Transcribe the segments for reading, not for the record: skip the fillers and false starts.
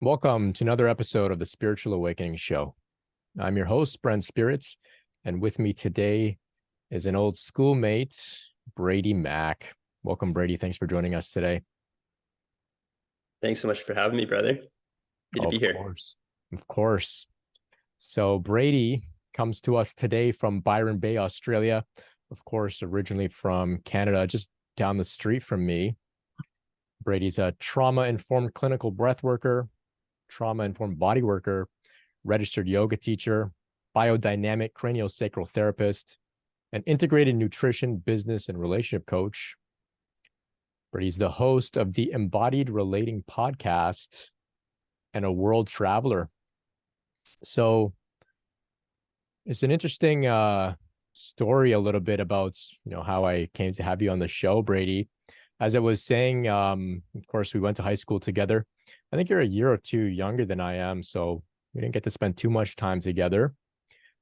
Welcome to another episode of the Spiritual Awakening Show. I'm your host, Brent Spirits, and with me today is an old schoolmate, Brady Mack. Welcome, Brady. Thanks for joining us today. Thanks so much for having me, brother. Good to be here. Of course. So Brady comes to us today from Byron Bay, Australia. Of course, originally from Canada, just down the street from me. Brady's a trauma-informed clinical breathworker, trauma-informed body worker, registered yoga teacher, biodynamic craniosacral therapist, an integrated nutrition, business, and relationship coach. Brady's the host of the Embodied Relating podcast and a world traveler. So it's an interesting story a little bit about, how I came to have you on the show, Brady. As I was saying, of course, we went to high school together. I think you're a year or two younger than I am, so we didn't get to spend too much time together.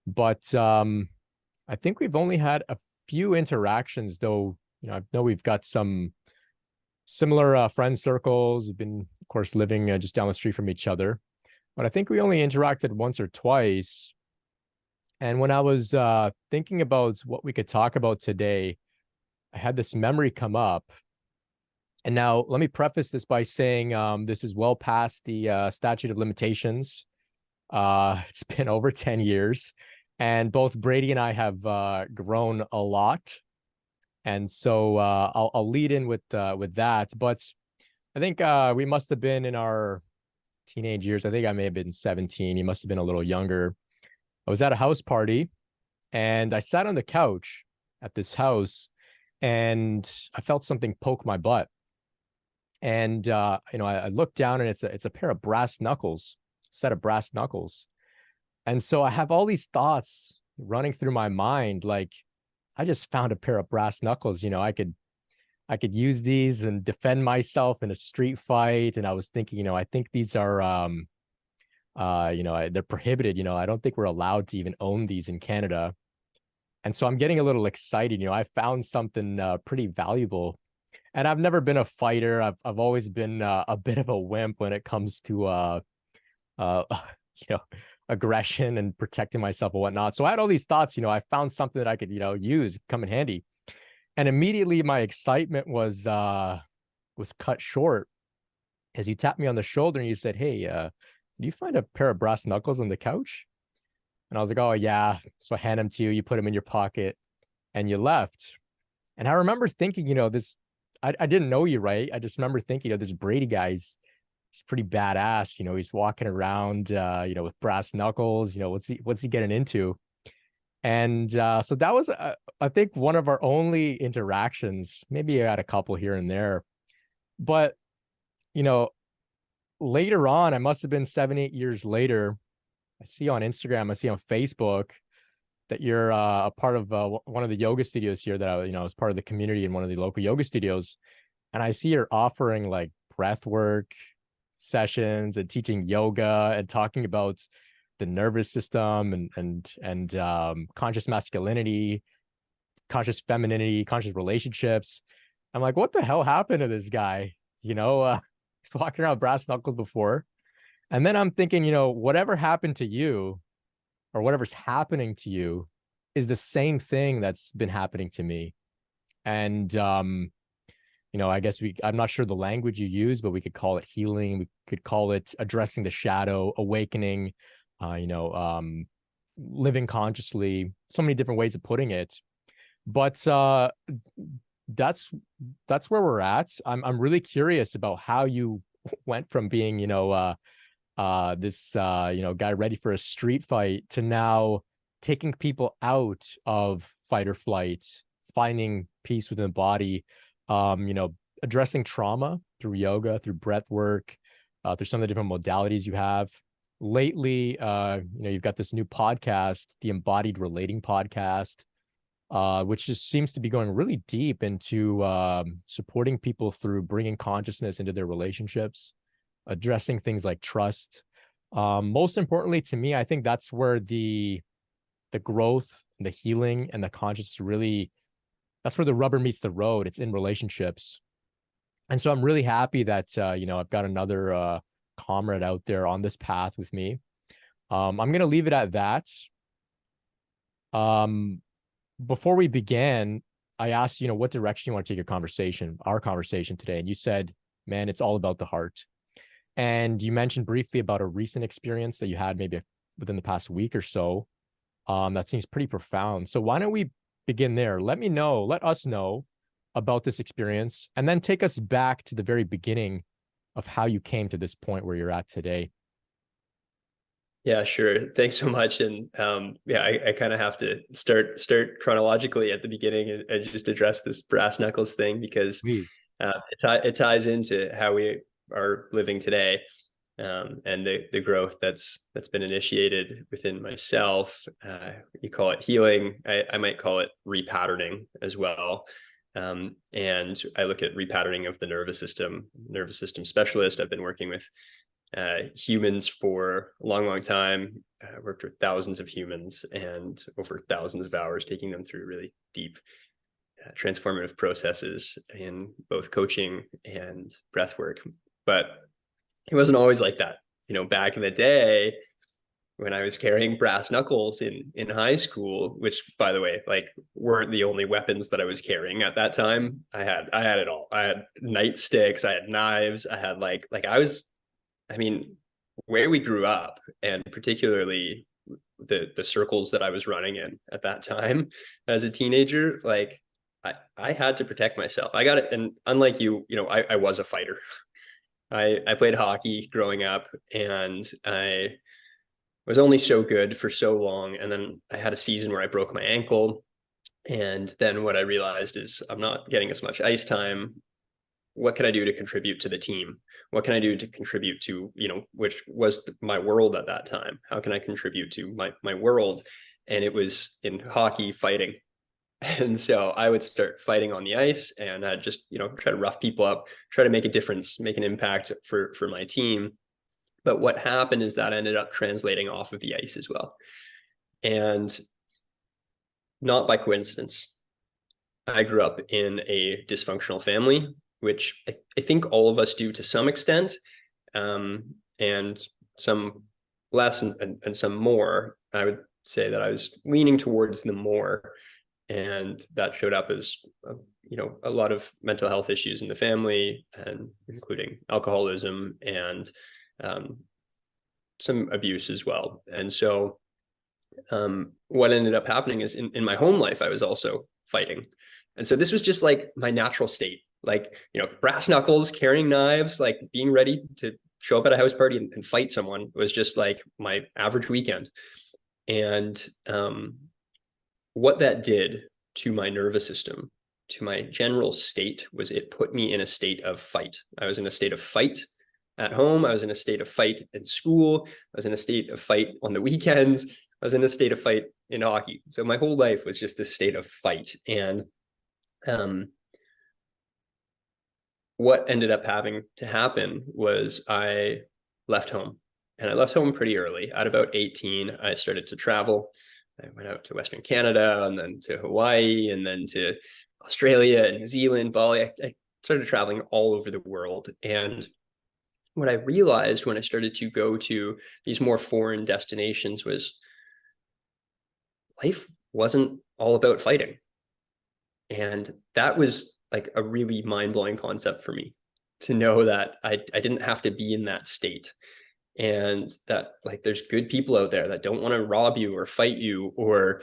But I think we've only had a few interactions, though. I know we've got some similar friend circles. We've been, of course, living just down the street from each other. But I think we only interacted once or twice. And when I was thinking about what we could talk about today, I had this memory come up. And now let me preface this by saying this is well past the statute of limitations. It's been over 10 years, and both Brady and I have grown a lot. And so I'll lead in with that. But I think we must have been in our teenage years. I think I may have been 17. He must have been a little younger. I was at a house party, and I sat on the couch at this house, and I felt something poke my butt. And I looked down, and it's a pair of brass knuckles, set of brass knuckles. And so I have all these thoughts running through my mind, like, I just found a pair of brass knuckles. I could use these and defend myself in a street fight. And I was thinking, I think these are they're prohibited. I don't think we're allowed to even own these in Canada. And so I'm getting a little excited. I found something pretty valuable. And I've never been a fighter. I've always been a bit of a wimp when it comes to aggression and protecting myself and whatnot. So I had all these thoughts. I found something that I could use, come in handy. And immediately my excitement was cut short as you tapped me on the shoulder and you said, "Hey, did you find a pair of brass knuckles on the couch?" And I was like, "Oh yeah." So I hand them to you. You put them in your pocket, and you left. And I remember thinking, this. I didn't know you, right? I just remember thinking, this Brady guy's he's pretty badass. He's walking around, with brass knuckles. What's he getting into? And so that was, I think, one of our only interactions. Maybe I had a couple here and there, but later on, I must have been 7-8 years later. I see on Instagram, I see on Facebook that you're a part of one of the yoga studios here that I was part of the community in one of the local yoga studios. And I see you're offering like breathwork sessions and teaching yoga and talking about the nervous system and conscious masculinity, conscious femininity, conscious relationships. I'm like, what the hell happened to this guy? He's walking around with brass knuckles before. And then I'm thinking, whatever happened to you, or whatever's happening to you, is the same thing that's been happening to me. And, I guess I'm not sure the language you use, but we could call it healing. We could call it addressing the shadow, awakening, living consciously, so many different ways of putting it. But that's where we're at. I'm really curious about how you went from being, this guy ready for a street fight to now taking people out of fight or flight, finding peace within the body, addressing trauma through yoga, through breath work, through some of the different modalities you have. Lately, you've got this new podcast, the Embodied Relating podcast, which just seems to be going really deep into supporting people through bringing consciousness into their relationships, addressing things like trust. Most importantly to me, I think that's where the growth and the healing and the conscious really, that's where the rubber meets the road. It's in relationships. And so I'm really happy that, I've got another comrade out there on this path with me. I'm going to leave it at that. Before we began, I asked, what direction you want to take our conversation today. And you said, man, it's all about the heart. And you mentioned briefly about a recent experience that you had maybe within the past week or so. That seems pretty profound. So why don't we begin there? Let us know about this experience, and then take us back to the very beginning of how you came to this point where you're at today. Yeah, sure. Thanks so much. And I kind of have to start chronologically at the beginning and just address this brass knuckles thing, because Please. it ties into how we are living today, and the growth that's been initiated within myself. You call it healing. I might call it repatterning as well. And I look at repatterning of the nervous system specialist. I've been working with humans for a long time. Worked with thousands of humans and over thousands of hours, taking them through really deep transformative processes in both coaching and breathwork. But it wasn't always like that. Back in the day, when I was carrying brass knuckles in high school, which, by the way, weren't the only weapons that I was carrying at that time. I had it all. I had nightsticks, I had knives, I had where we grew up, and particularly the circles that I was running in at that time as a teenager, I had to protect myself. I got it. And unlike you, I was a fighter. I played hockey growing up, and I was only so good for so long. And then I had a season where I broke my ankle. And then what I realized is I'm not getting as much ice time. What can I do to contribute to the team? What can I do to contribute to, which was my world at that time? How can I contribute to my world? And it was in hockey, fighting. And so I would start fighting on the ice, and I'd just, try to rough people up, try to make a difference, make an impact for my team. But what happened is that ended up translating off of the ice as well. And not by coincidence, I grew up in a dysfunctional family, which I think all of us do to some extent, and some less and some more. I would say that I was leaning towards the more, and that showed up as a lot of mental health issues in the family, and including alcoholism and some abuse as well. And so what ended up happening is in my home life, I was also fighting. And so this was just my natural state, brass knuckles, carrying knives, being ready to show up at a house party and fight someone was just my average weekend. And what that did to my nervous system, to my general state, was it put me in a state of fight. I was in a state of fight at home. I was in a state of fight in school. I was in a state of fight on the weekends. I was in a state of fight in hockey. So my whole life was just this state of fight. And what ended up having to happen was I left home. And I left home pretty early. At about 18, I started to travel. I went out to Western Canada, and then to Hawaii, and then to Australia and New Zealand, Bali. I started traveling all over the world. And what I realized when I started to go to these more foreign destinations was life wasn't all about fighting. And that was a really mind-blowing concept for me, to know that I didn't have to be in that state. And that there's good people out there that don't want to rob you or fight you or,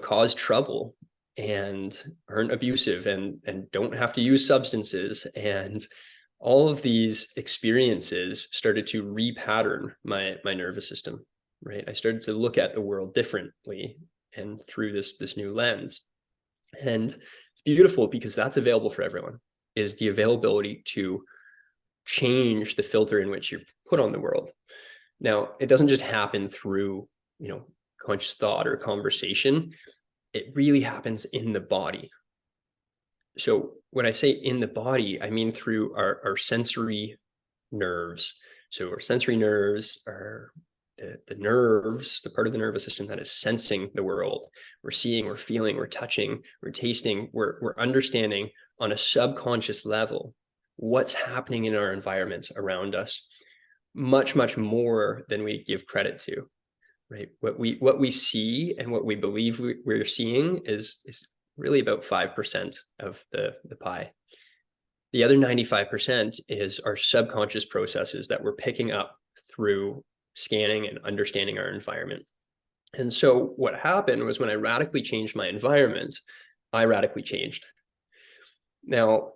cause trouble and aren't abusive and don't have to use substances. And all of these experiences started to repattern my nervous system, right? I started to look at the world differently and through this new lens. And it's beautiful, because that's available for everyone, is the availability to change the filter in which you're put on the world. Now, it doesn't just happen through, conscious thought or conversation. It really happens in the body. So when I say in the body, I mean through our sensory nerves. So our sensory nerves are the nerves, the part of the nervous system that is sensing the world. We're seeing, we're feeling, we're touching, we're tasting, we're understanding on a subconscious level what's happening in our environment around us. much, much more than we give credit to, right? What we see and what we believe we're seeing is really about 5% of the pie. The other 95% is our subconscious processes that we're picking up through scanning and understanding our environment. And so what happened was when I radically changed my environment, I radically changed. Now,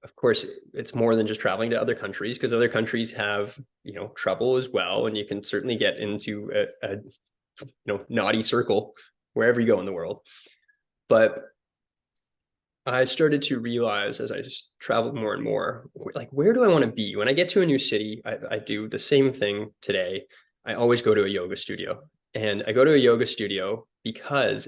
of course, it's more than just traveling to other countries, because other countries have, trouble as well. And you can certainly get into a naughty circle wherever you go in the world. But I started to realize as I just traveled more and more, like, where do I want to be? When I get to a new city, I do the same thing today. I always go to a yoga studio. And I go to a yoga studio because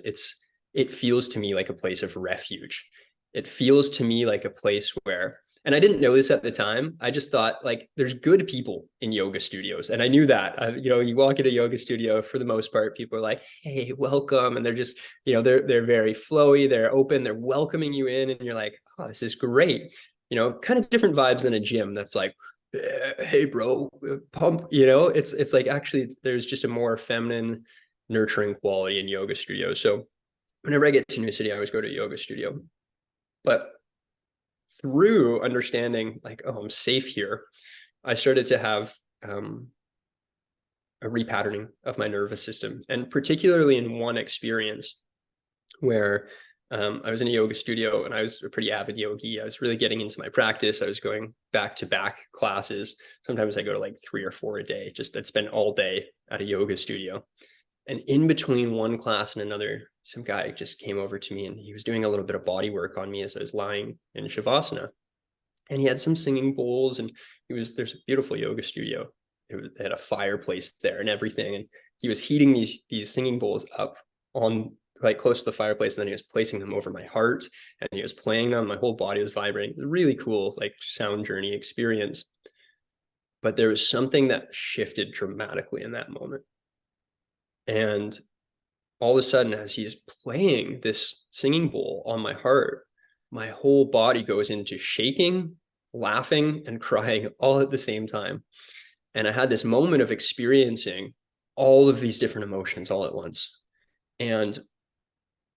it feels to me like a place of refuge. It feels to me like a place where, and I didn't know this at the time, I just thought, like, there's good people in yoga studios. And I knew that, you walk into a yoga studio, for the most part, people are like, hey, welcome. And they're just, they're very flowy, they're open, they're welcoming you in. And you're like, oh, this is great. Kind of different vibes than a gym that's like, hey bro, pump. It's like, actually there's just a more feminine, nurturing quality in yoga studios. So whenever I get to a new city, I always go to a yoga studio. But through understanding, like, oh, I'm safe here, I started to have a repatterning of my nervous system. And particularly in one experience where I was in a yoga studio and I was a pretty avid yogi. I was really getting into my practice. I was going back-to-back classes. Sometimes I go to like 3 or 4 a day. I'd spend all day at a yoga studio. And in between one class and another, some guy just came over to me and he was doing a little bit of body work on me as I was lying in Shavasana. And he had some singing bowls, and there's a beautiful yoga studio. They had a fireplace there and everything. And he was heating these singing bowls up on, like, close to the fireplace, and then he was placing them over my heart and he was playing them. My whole body was vibrating. It was a really cool, like, sound journey experience. But there was something that shifted dramatically in that moment. And all of a sudden, as he's playing this singing bowl on my heart, my whole body goes into shaking, laughing, and crying all at the same time. And I had this moment of experiencing all of these different emotions all at once. And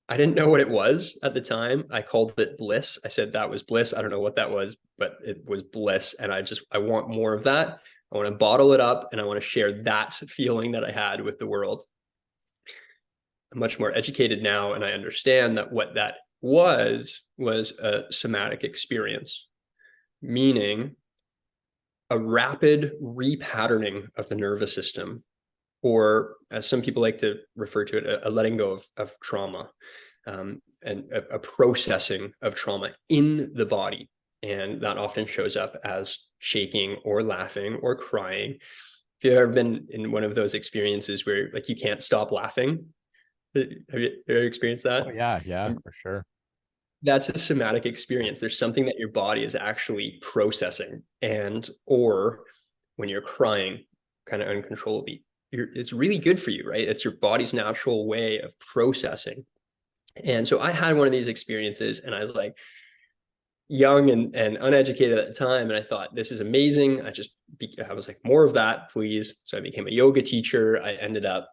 I didn't know what it was at the time. I called it bliss. I said that was bliss. I don't know what that was, but it was bliss. And I want more of that. I want to bottle it up, and I want to share that feeling that I had with the world. I'm much more educated now, and I understand that what that was a somatic experience, meaning a rapid repatterning of the nervous system, or as some people like to refer to it, a letting go of trauma, and a processing of trauma in the body. And that often shows up as shaking or laughing or crying. If you've ever been in one of those experiences where, like, you can't stop laughing, have you ever experienced that? Oh, yeah, for sure. That's a somatic experience. There's something that your body is actually processing. Or when you're crying kind of uncontrollably, it's really good for you, right? It's your body's natural way of processing. And so I had one of these experiences, and I was like young and uneducated at the time. And I thought, this is amazing. I was like, more of that, please. So I became a yoga teacher. I ended up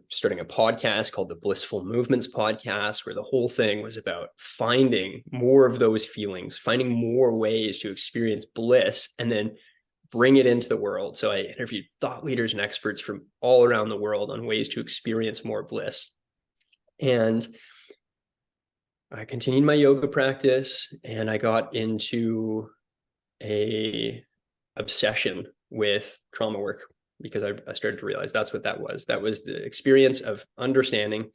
starting a podcast called the Blissful Movements Podcast, where the whole thing was about finding more of those feelings, finding more ways to experience bliss, and then bring it into the world. So I interviewed thought leaders and experts from all around the world on ways to experience more bliss. And I continued my yoga practice, and I got into a obsession with trauma work, because I started to realize that's what that was. That was the experience of understanding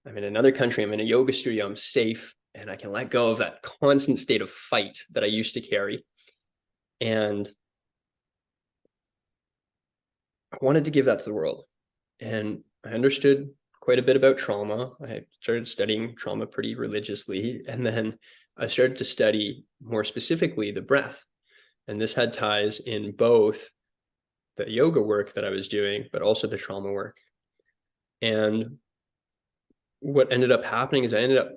I'm in another country, I'm in a yoga studio, I'm safe, and I can let go of that constant state of fight that I used to carry. And I wanted to give that to the world. And I understood quite a bit about trauma. I started studying trauma pretty religiously. And then I started to study more specifically the breath. And this had ties in both the yoga work that I was doing, but also the trauma work. And what ended up happening is I ended up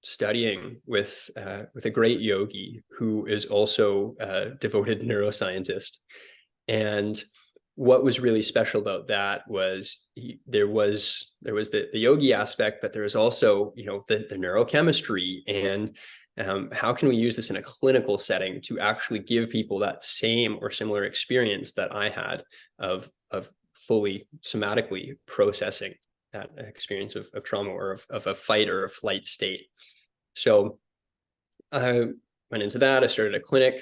studying with a great yogi who is also a devoted neuroscientist. And what was really special about that was there was the yogi aspect, but there was also, you know, the neurochemistry, and how can we use this in a clinical setting to actually give people that same or similar experience that I had of fully somatically processing that experience of trauma, or of a fight or a flight state. So I went into that. I started a clinic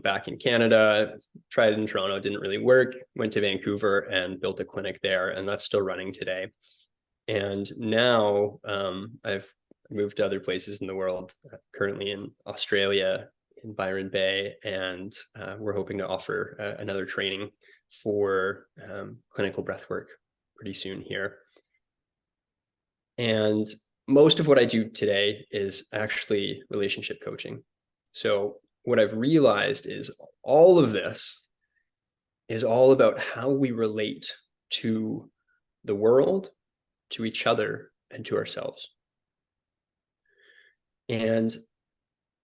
back in Canada, tried it in Toronto, didn't really work, went to Vancouver and built a clinic there, and that's still running today. And now I've moved to other places in the world, currently in Australia, in Byron Bay, and we're hoping to offer another training for clinical breathwork pretty soon here. And most of what I do today is actually relationship coaching. So what I've realized is all of this is all about how we relate to the world, to each other, and to ourselves. And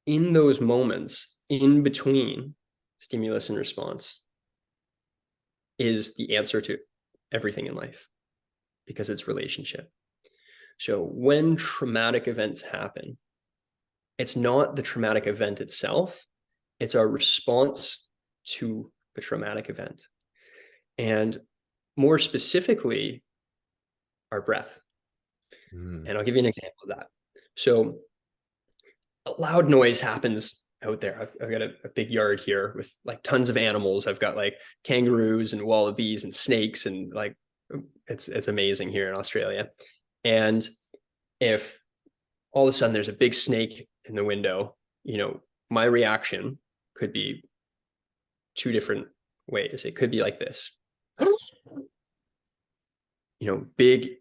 in those moments, in between stimulus and response, is the answer to everything in life, because it's relationship. So when traumatic events happen, it's not the traumatic event itself, it's our response to the traumatic event. And more specifically, our breath. And I'll give you an example of that. So a loud noise happens out there. I've got a big yard here with like tons of animals. I've got like kangaroos and wallabies and snakes, and like it's amazing here in Australia. And if all of a sudden there's a big snake in the window, you know, my reaction could be two different ways. It could be like this, you know, big,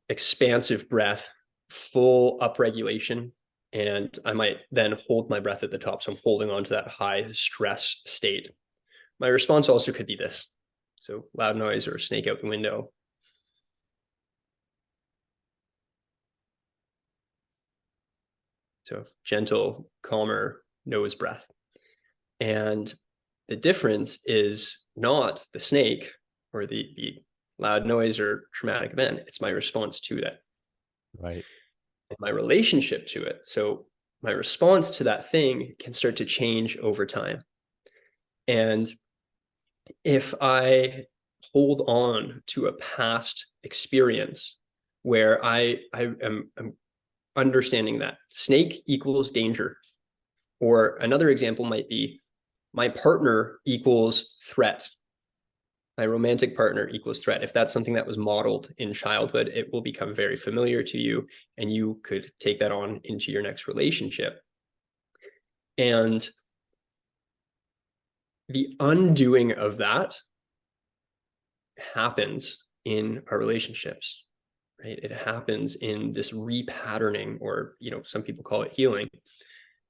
expansive breath, full upregulation. And I might then hold my breath at the top. So I'm holding on to that high stress state. My response also could be this. So loud noise or a snake out the window. So gentle, calmer nose breath. And the difference is not the snake or the loud noise or traumatic event. It's my response to that. Right. And my relationship to it. So my response to that thing can start to change over time. And if I hold on to a past experience where I am understanding that snake equals danger, or another example might be my partner equals threat. My romantic partner equals threat. If that's something that was modeled in childhood, it will become very familiar to you, and you could take that on into your next relationship. And the undoing of that happens in our relationships, right? It happens in this repatterning, or, you know, some people call it healing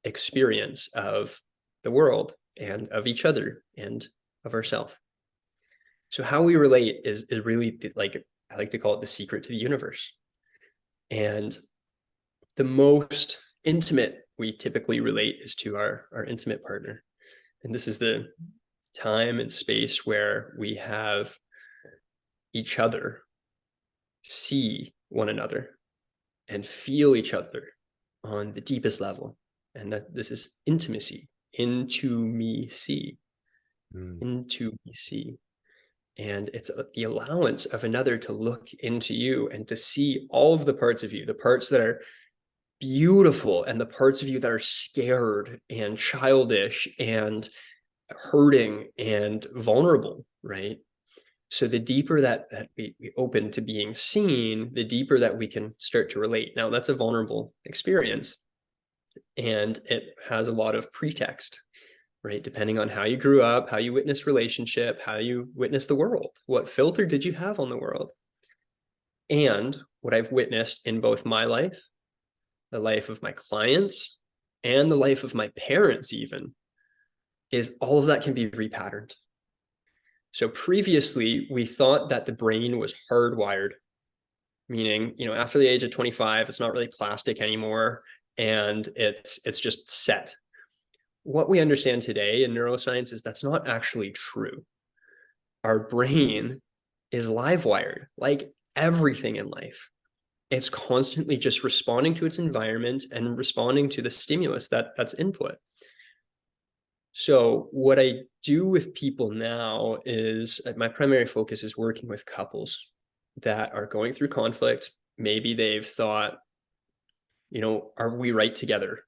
experience of the world and of each other and of ourselves. So how we relate is really, like, I like to call it the secret to the universe. And the most intimate we typically relate is to our intimate partner. And this is the time and space where we have each other see one another and feel each other on the deepest level. And that this is intimacy, into me see, into me see. And it's the allowance of another to look into you and to see all of the parts of you, the parts that are beautiful and the parts of you that are scared and childish and hurting and vulnerable, right? So the deeper that we open to being seen, the deeper that we can start to relate. Now, that's a vulnerable experience, and it has a lot of pretext, right? Depending on how you grew up, how you witnessed relationship, how you witnessed the world, what filter did you have on the world? And what I've witnessed in both my life, the life of my clients, and the life of my parents even, is all of that can be repatterned. So previously, we thought that the brain was hardwired, meaning, you know, after the age of 25, it's not really plastic anymore, and it's just set. What we understand today in neuroscience is that's not actually true. our brain is live wired, like everything in life. It's constantly just responding to its environment and responding to the stimulus that's input. So what I do with people now is my primary focus is working with couples that are going through conflict. Maybe they've thought, are we right together?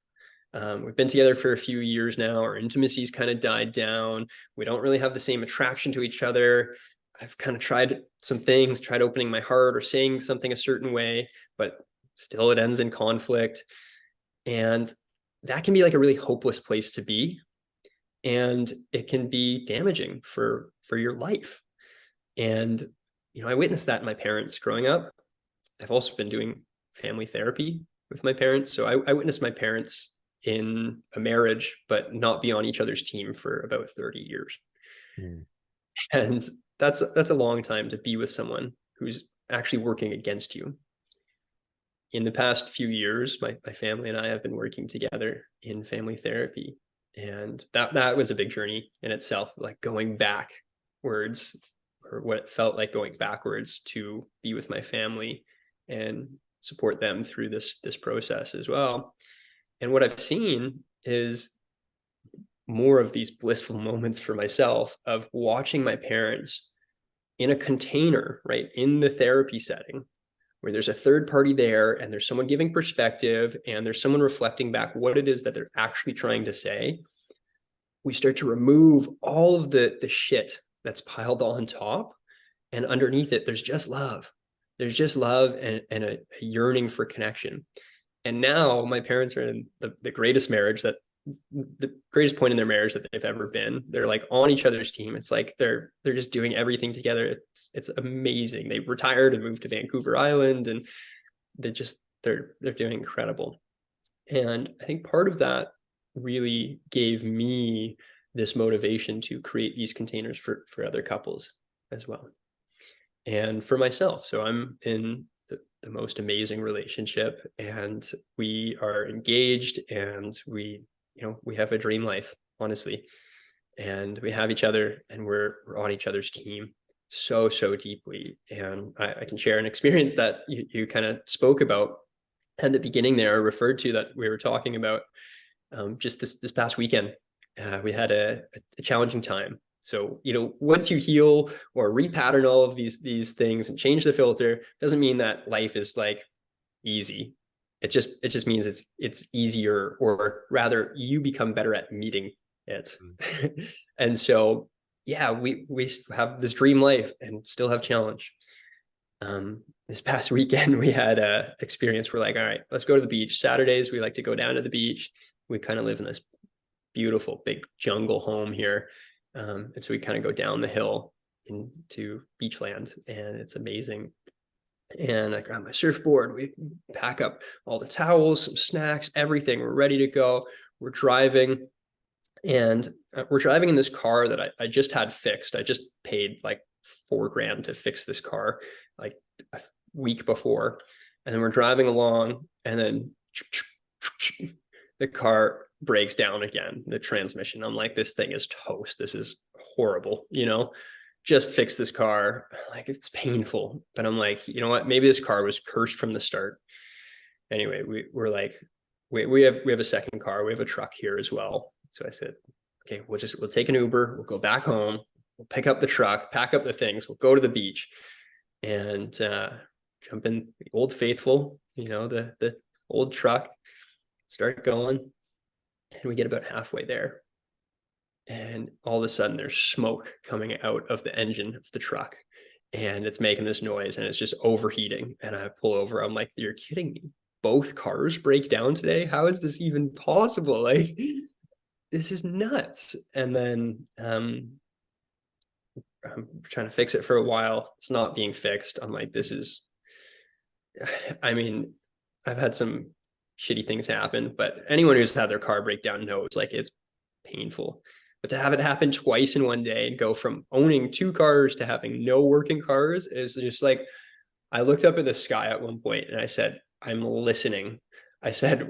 We've been together for a few years now. Our intimacy's kind of died down. We don't really have the same attraction to each other. I've kind of tried some things, tried opening my heart or saying something a certain way, but still it ends in conflict. And that can be like a really hopeless place to be. And it can be damaging for your life. And, I witnessed that in my parents growing up. I've also been doing family therapy with my parents. So I witnessed my parents in a marriage, but not be on each other's team for about 30 years. Mm. And that's a long time to be with someone who's actually working against you. In the past few years, my family and I have been working together in family therapy. And that was a big journey in itself, like going backwards, or what it felt like going backwards to be with my family and support them through this process as well. And what I've seen is more of these blissful moments for myself of watching my parents in a container, right, in the therapy setting, where there's a third party there and there's someone giving perspective and there's someone reflecting back what it is that they're actually trying to say. We start to remove all of the shit that's piled on top, and underneath it, there's just love. There's just love and a yearning for connection. And now my parents are in the greatest marriage, that the greatest point in their marriage that they've ever been. They're like on each other's team. It's like they're just doing everything together. It's amazing. They retired and moved to Vancouver Island, and they're doing incredible. And I think part of that really gave me this motivation to create these containers for other couples as well, and for myself. So I'm in the most amazing relationship, and we are engaged, and we have a dream life, honestly, and we have each other, and we're on each other's team so deeply. And I can share an experience that you kind of spoke about at the beginning there, or referred to, that we were talking about just this past weekend. We had a challenging time. So, once you heal or repattern all of these things and change the filter, doesn't mean that life is like easy. It just means it's easier, or rather you become better at meeting it. Mm. And so, yeah, we have this dream life and still have challenge. This past weekend, we had a experience. We're like, all right, let's go to the beach. Saturdays, we like to go down to the beach. We kind of live in this beautiful big jungle home here. And so we kind of go down the hill into beachland, and it's amazing. And I grab my surfboard. We pack up all the towels, some snacks, everything. We're ready to go. We're driving. And we're driving in this car that I just had fixed. I just paid like $4,000 to fix this car like a week before. And then we're driving along, and then the car breaks down again, the transmission. I'm like, this thing is toast. This is horrible, just fix this car. Like, it's painful. But I'm like, you know what? Maybe this car was cursed from the start. Anyway, we're like, we have a second car. We have a truck here as well. So I said, okay, we'll take an Uber. We'll go back home. We'll pick up the truck, pack up the things. We'll go to the beach, and jump in the Old Faithful, the old truck, start going. And we get about halfway there, and all of a sudden there's smoke coming out of the engine of the truck, and it's making this noise, and it's just overheating. And I pull over. I'm like, you're kidding me. Both cars break down today? How is this even possible? Like, this is nuts. And then I'm trying to fix it for a while. It's not being fixed. I'm like, I've had some shitty things happen, but anyone who's had their car break down knows, like, it's painful. But to have it happen twice in one day and go from owning 2 cars to having no working cars is just like, I looked up at the sky at one point and I said, I'm listening. I said,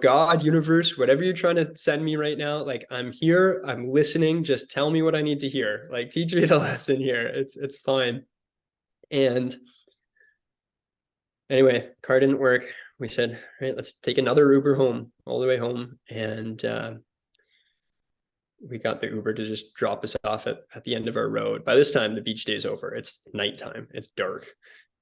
God, universe, whatever you're trying to send me right now, like, I'm here, I'm listening, just tell me what I need to hear. Like, teach me the lesson here. It's fine. And anyway, car didn't work. We said, right, let's take another Uber home, all the way home. And we got the Uber to just drop us off at the end of our road. By this time, the beach day is over. It's nighttime. It's dark.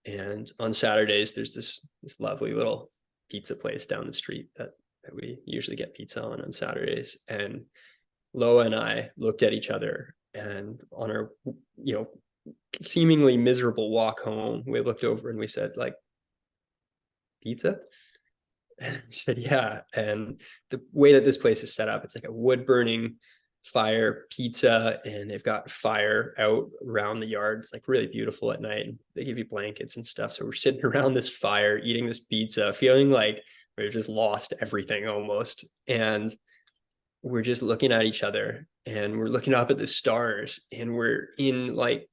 And on Saturdays, there's this lovely little pizza place down the street that we usually get pizza on Saturdays. And Loa and I looked at each other, and on our, seemingly miserable walk home, we looked over and we said, like, pizza? And we said, yeah. And the way that this place is set up, it's like a wood burning fire pizza, and they've got fire out around the yard. It's like really beautiful at night. They give you blankets and stuff. So we're sitting around this fire, eating this pizza, feeling like we've just lost everything almost. And we're just looking at each other, and we're looking up at the stars, and we're in like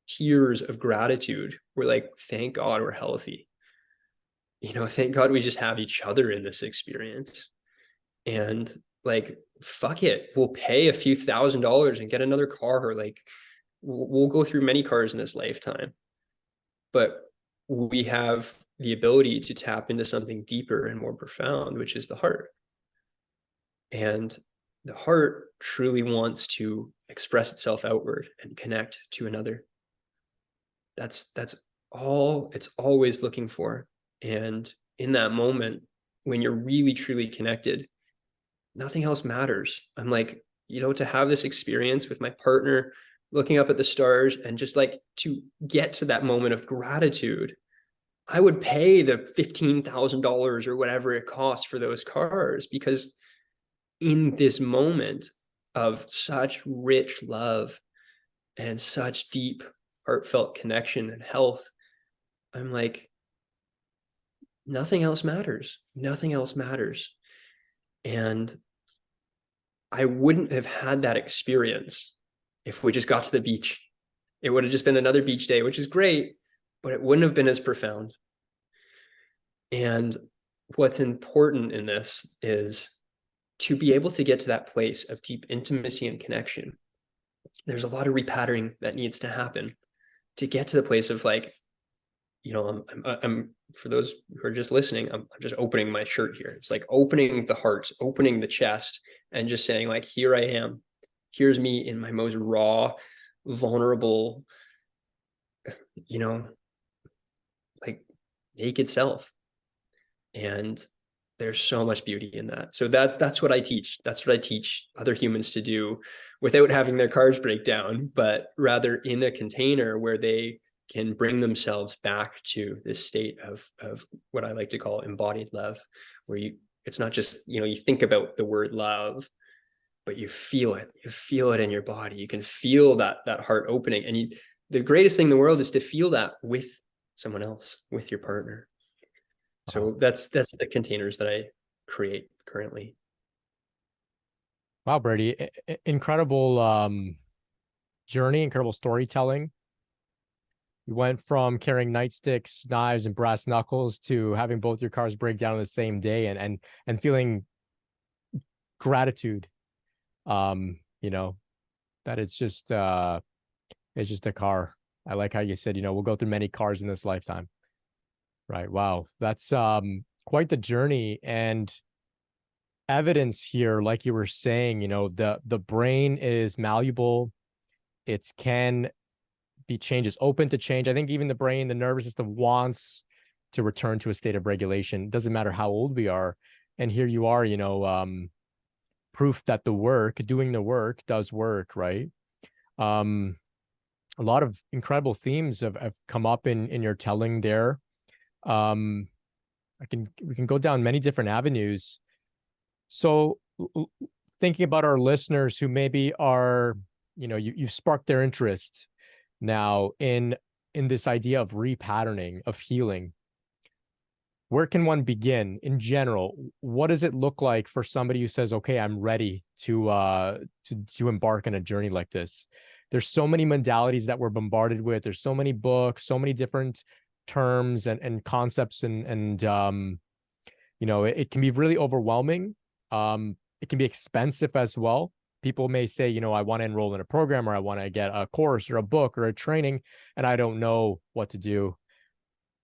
tears of gratitude. We're like, thank God we're healthy. Thank God we just have each other in this experience. And like, fuck it, we'll pay a few $1,000s and get another car. Like, we'll go through many cars in this lifetime, but we have the ability to tap into something deeper and more profound, which is the heart. And the heart truly wants to express itself outward and connect to another. That's all it's always looking for. And in that moment, when you're really truly connected, nothing else matters. I'm like, to have this experience with my partner, looking up at the stars, and just like to get to that moment of gratitude, I would pay the $15,000 or whatever it costs for those cars, because in this moment of such rich love and such deep heartfelt connection and health, I'm like, nothing else matters. Nothing else matters. And I wouldn't have had that experience if we just got to the beach. It would have just been another beach day, which is great, but it wouldn't have been as profound. And what's important in this is to be able to get to that place of deep intimacy and connection. There's a lot of repatterning that needs to happen to get to the place of like, I'm for those who are just listening, I'm just opening my shirt here. It's like opening the heart, opening the chest, and just saying like, here I am. Here's me in my most raw, vulnerable, like naked self. And there's so much beauty in that. So that's what I teach. That's what I teach other humans to do without having their cars break down, but rather in a container where they can bring themselves back to this state of what I like to call embodied love, where it's not just, you think about the word love, but you feel it in your body. You can feel that heart opening. And the greatest thing in the world is to feel that with someone else, with your partner. So that's the containers that I create currently. Wow, Brady, incredible journey, incredible storytelling. You went from carrying nightsticks, knives, and brass knuckles to having both your cars break down on the same day and feeling gratitude. That it's just a car. I like how you said, we'll go through many cars in this lifetime. Right. Wow. That's quite the journey, and evidence here, like you were saying, the brain is malleable. It can be changed. It's open to change. I think even the brain, the nervous system wants to return to a state of regulation. It doesn't matter how old we are. And here you are, proof that doing the work does work, right? A lot of incredible themes have come up in your telling there. We can go down many different avenues. So thinking about our listeners who maybe are, you've sparked their interest now in this idea of repatterning, of healing. Where can one begin in general? What does it look like for somebody who says, okay, I'm ready to embark on a journey like this? There's so many modalities that we're bombarded with. There's so many books, so many different terms and concepts and it can be really overwhelming. It can be expensive as well. People may say, I want to enroll in a program, or I want to get a course or a book or a training, and I don't know what to do.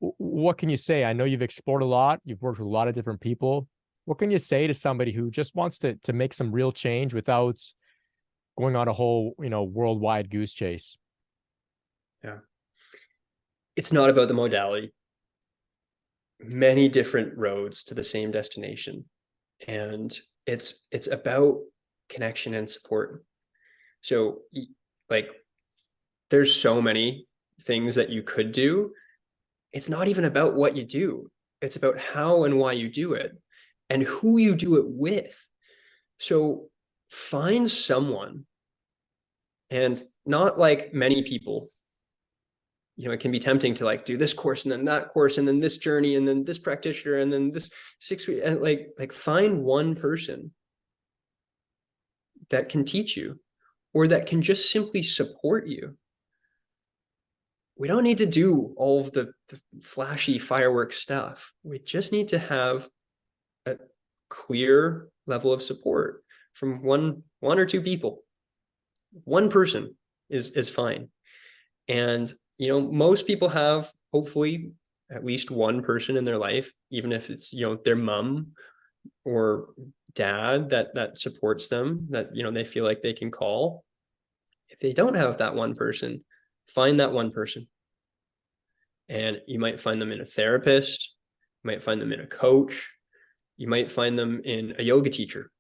What can you say? I know you've explored a lot. You've worked with a lot of different people. What can you say to somebody who just wants to make some real change without going on a whole, worldwide goose chase? Yeah. It's not about the modality. Many different roads to the same destination. And it's about connection and support. So like, there's so many things that you could do. It's not even about what you do. It's about how and why you do it and who you do it with. So find someone, and not like many people. It can be tempting to like do this course and then that course and then this journey and then this practitioner and then this 6 weeks, and like find one person that can teach you, or that can just simply support you. We don't need to do all of the flashy fireworks stuff. We just need to have a clear level of support from one or two people. One person is fine. And most people have, hopefully, at least one person in their life, even if it's their mom or dad that supports them, that they feel like they can call. If they don't have that one person, find that one person. And you might find them in a therapist, you might find them in a coach, you might find them in a yoga teacher.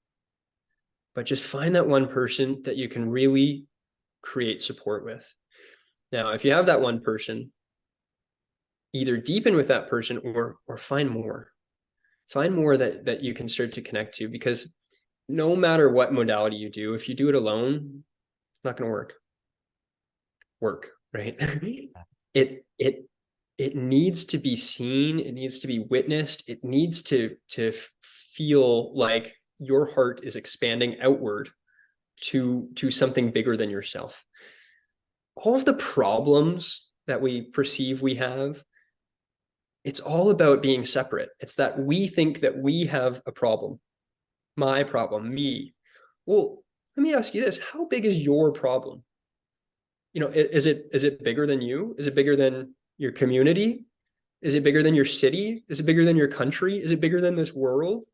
But just find that one person that you can really create support with. Now, if you have that one person, either deepen with that person or find more. Find more that you can start to connect to, because no matter what modality you do, if you do it alone, it's not going to work, right? It needs to be seen. It needs to be witnessed. It needs to feel like your heart is expanding outward to something bigger than yourself. All of the problems that we perceive we have, it's all about being separate. It's that we think that we have a problem. My problem, me. Well, let me ask you this. How big is your problem? Is it bigger than you? Is it bigger than your community? Is it bigger than your city? Is it bigger than your country? Is it bigger than this world?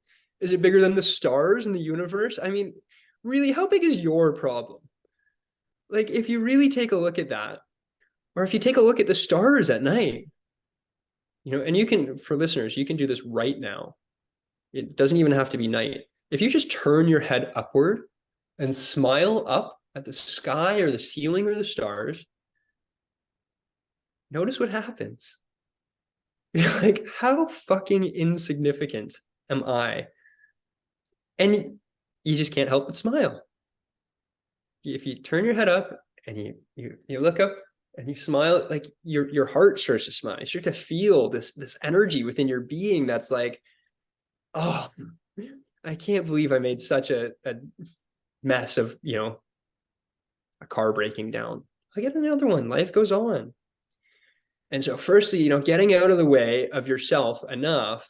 Is it bigger than the stars in the universe? I mean, really, how big is your problem? Like, if you really take a look at that, or if you take a look at the stars at night, and you can, for listeners, you can do this right now. It doesn't even have to be night. If you just turn your head upward and smile up at the sky or the ceiling or the stars, notice what happens. You're like, how fucking insignificant am I? And you just can't help but smile. If you turn your head up and you look up and you smile, like your heart starts to smile. You start to feel this energy within your being that's like, oh, I can't believe I made such a mess of a car breaking down. I get another one. Life goes on. And so firstly, getting out of the way of yourself enough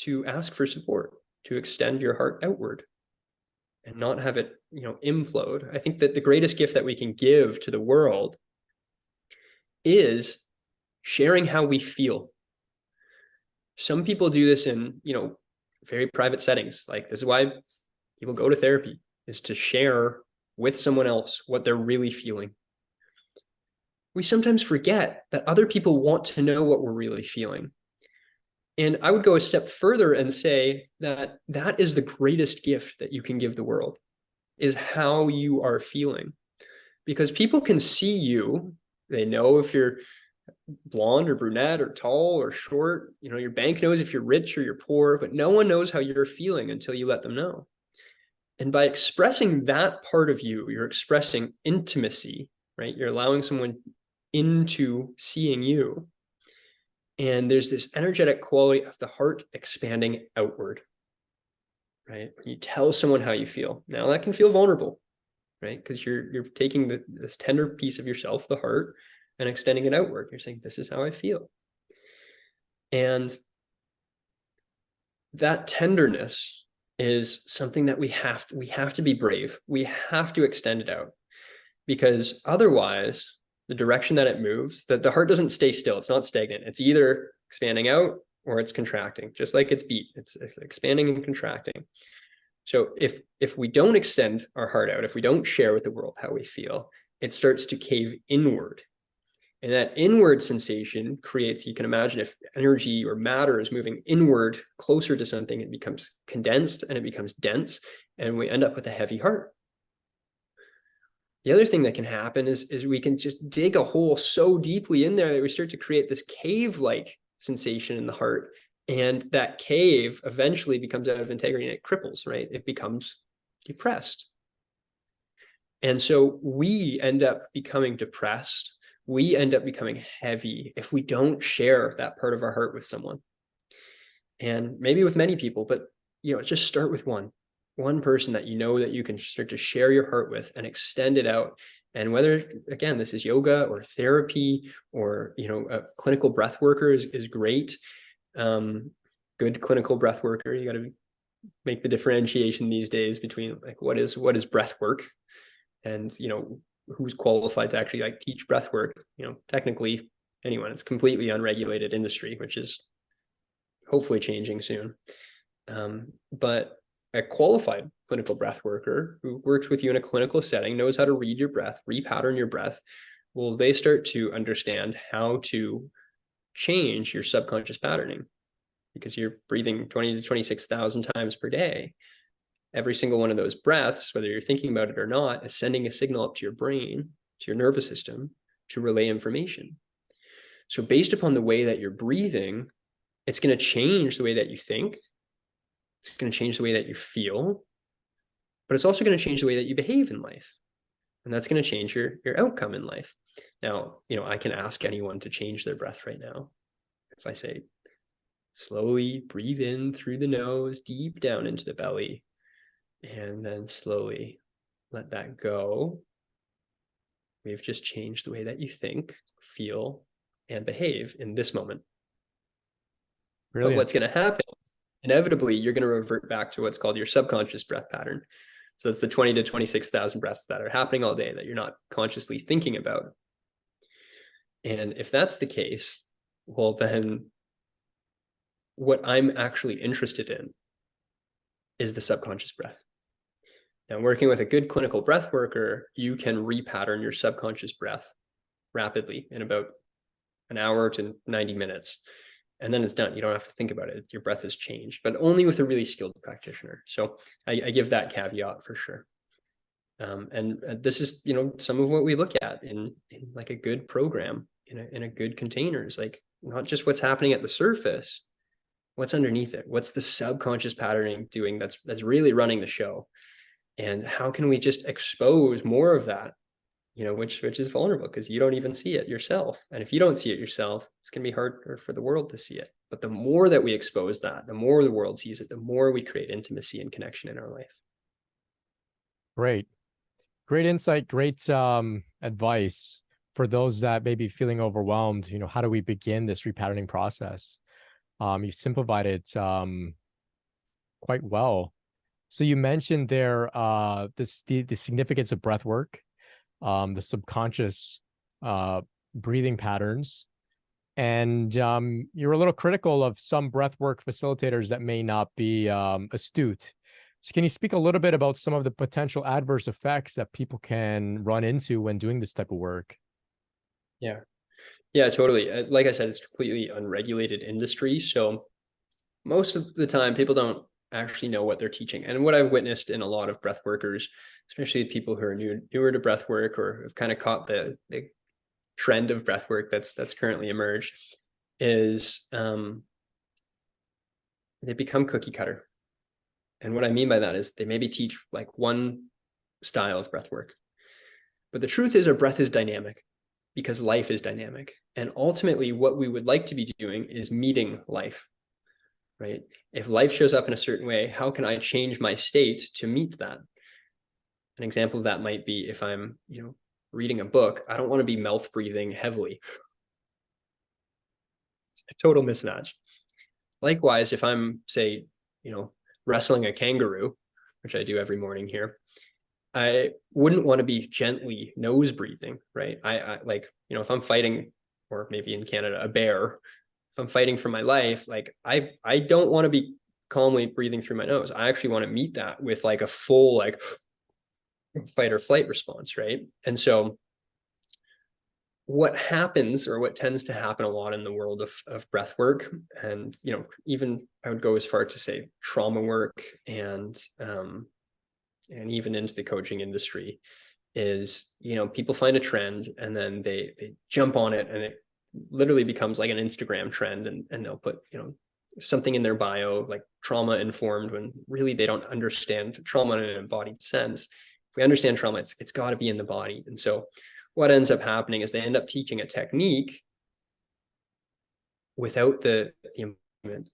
to ask for support, to extend your heart outward and not have it, implode. I think that the greatest gift that we can give to the world is sharing how we feel. Some people do this in, very private settings. Like, this is why people go to therapy, is to share with someone else what they're really feeling. We sometimes forget that other people want to know what we're really feeling. And I would go a step further and say that that is the greatest gift that you can give the world, is how you are feeling. Because people can see you. They know if you're blonde or brunette or tall or short. Your bank knows if you're rich or you're poor, but no one knows how you're feeling until you let them know. And by expressing that part of you, you're expressing intimacy, right? You're allowing someone into seeing you. And there's this energetic quality of the heart expanding outward, right? When you tell someone how you feel, now that can feel vulnerable, right? Because you're taking this tender piece of yourself, the heart, and extending it outward. You're saying, this is how I feel. And that tenderness is something that we have to be brave. We have to extend it out, because otherwise the direction that it moves, that the heart doesn't stay still. It's not stagnant. It's either expanding out or it's contracting, just like its beat. It's expanding and contracting. So if we don't extend our heart out, if we don't share with the world how we feel, it starts to cave inward. And that inward sensation creates, you can imagine if energy or matter is moving inward closer to something, it becomes condensed and it becomes dense, and we end up with a heavy heart. The other thing that can happen is we can just dig a hole so deeply in there that we start to create this cave-like sensation in the heart. And that cave eventually becomes out of integrity and it cripples, right? It becomes depressed. And so we end up becoming depressed. We end up becoming heavy if we don't share that part of our heart with someone. And maybe with many people, but just start with one person that you know that you can start to share your heart with and extend it out. And whether, again, this is yoga or therapy or, a clinical breath worker is great. Good clinical breath worker. You got to make the differentiation these days between like, what is breath work and, who's qualified to actually like teach breath work. Technically anyone. It's completely unregulated industry, which is hopefully changing soon. But a qualified clinical breath worker who works with you in a clinical setting, knows how to read your breath, repattern your breath, well, they start to understand how to change your subconscious patterning, because you're breathing 20 to 26,000 times per day. Every single one of those breaths, whether you're thinking about it or not, is sending a signal up to your brain, to your nervous system, to relay information. So based upon the way that you're breathing, it's going to change the way that you think. It's going to change the way that you feel, but it's also going to change the way that you behave in life. And that's going to change your outcome in life. Now, I can ask anyone to change their breath right now. If I say, slowly breathe in through the nose, deep down into the belly, and then slowly let that go. We've just changed the way that you think, feel, and behave in this moment. Brilliant. But what's going to happen, inevitably, you're going to revert back to what's called your subconscious breath pattern. So it's the 20 to 26,000 breaths that are happening all day that you're not consciously thinking about. And if that's the case, well, then what I'm actually interested in is the subconscious breath. Now, working with a good clinical breath worker, you can repattern your subconscious breath rapidly in about an hour to 90 minutes. And then it's done. You don't have to think about it. Your breath has changed, but only with a really skilled practitioner. So I give that caveat for sure. And this is, some of what we look at in like a good program, in a good container, is like not just what's happening at the surface, what's underneath it, what's the subconscious patterning doing that's really running the show, and how can we just expose more of that, which is vulnerable because you don't even see it yourself. And if you don't see it yourself, it's going to be harder for the world to see it. But the more that we expose that, the more the world sees it, the more we create intimacy and connection in our life. Great insight, great advice for those that may be feeling overwhelmed. How do we begin this repatterning process? You simplified it quite well. So you mentioned there the significance of breath work, the subconscious breathing patterns, and you're a little critical of some breathwork facilitators that may not be astute. So can you speak a little bit about some of the potential adverse effects that people can run into when doing this type of work? Yeah, totally. Like I said, it's completely unregulated industry. So most of the time, people don't actually know what they're teaching. And what I've witnessed in a lot of breath workers, especially people who are newer to breath work or have kind of caught the trend of breath work that's currently emerged, is they become cookie cutter. And what I mean by that is they maybe teach like one style of breath work. But the truth is our breath is dynamic because life is dynamic. And ultimately, what we would like to be doing is meeting life, right? If life shows up in a certain way, how can I change my state to meet that? An example of that might be if I'm, reading a book, I don't want to be mouth breathing heavily. It's a total mismatch. Likewise, if I'm, say, wrestling a kangaroo, which I do every morning here, I wouldn't want to be gently nose breathing, right? I like, if I'm fighting, or maybe in Canada, a bear, if I'm fighting for my life, like I don't want to be calmly breathing through my nose. I actually want to meet that with like a full like fight or flight response, right? And so what happens, or what tends to happen a lot in the world of breath work, and even I would go as far to say trauma work, and even into the coaching industry, is people find a trend and then they jump on it, and it literally becomes like an Instagram trend, and they'll put something in their bio like trauma informed, when really they don't understand trauma in an embodied sense. If we understand trauma, it's got to be in the body. And so what ends up happening is they end up teaching a technique without the movement.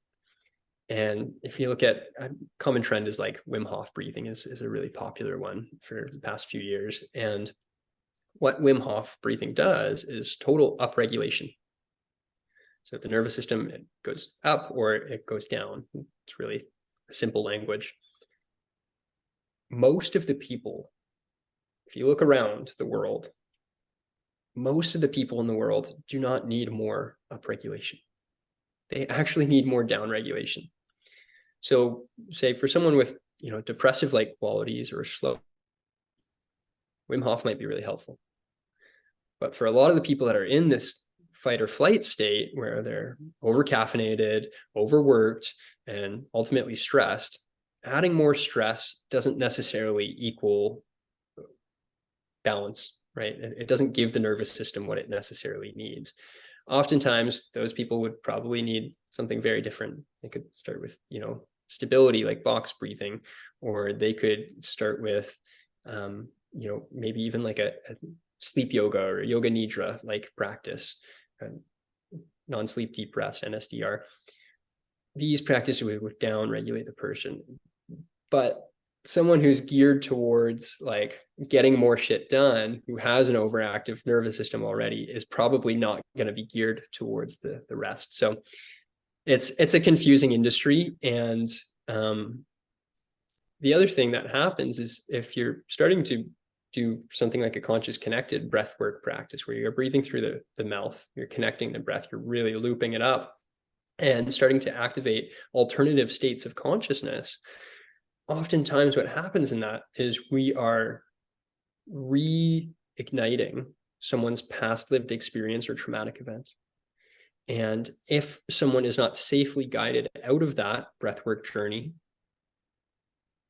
And if you look at a common trend, is like Wim Hof breathing is a really popular one for the past few years. And what Wim Hof breathing does is total upregulation. So if the nervous system, it goes up or it goes down, it's really simple language. Most of the people, if you look around the world, most of the people in the world do not need more upregulation. They actually need more downregulation. So say for someone with, depressive-like qualities or slow, Wim Hof might be really helpful. But for a lot of the people that are in this fight or flight state, where they're over-caffeinated, overworked, and ultimately stressed, adding more stress doesn't necessarily equal balance, right? It doesn't give the nervous system what it necessarily needs. Oftentimes, those people would probably need something very different. They could start with, stability, like box breathing, or they could start with, maybe even like a sleep yoga or yoga nidra like practice, non-sleep deep rest, NSDR. These practices would down regulate the person. But someone who's geared towards like getting more shit done, who has an overactive nervous system already, is probably not going to be geared towards the rest. So it's a confusing industry. And the other thing that happens is, if you're starting to do something like a conscious connected breathwork practice, where you're breathing through the mouth, you're connecting the breath, you're really looping it up and starting to activate alternative states of consciousness, oftentimes what happens in that is we are reigniting someone's past lived experience or traumatic event. And if someone is not safely guided out of that breathwork journey,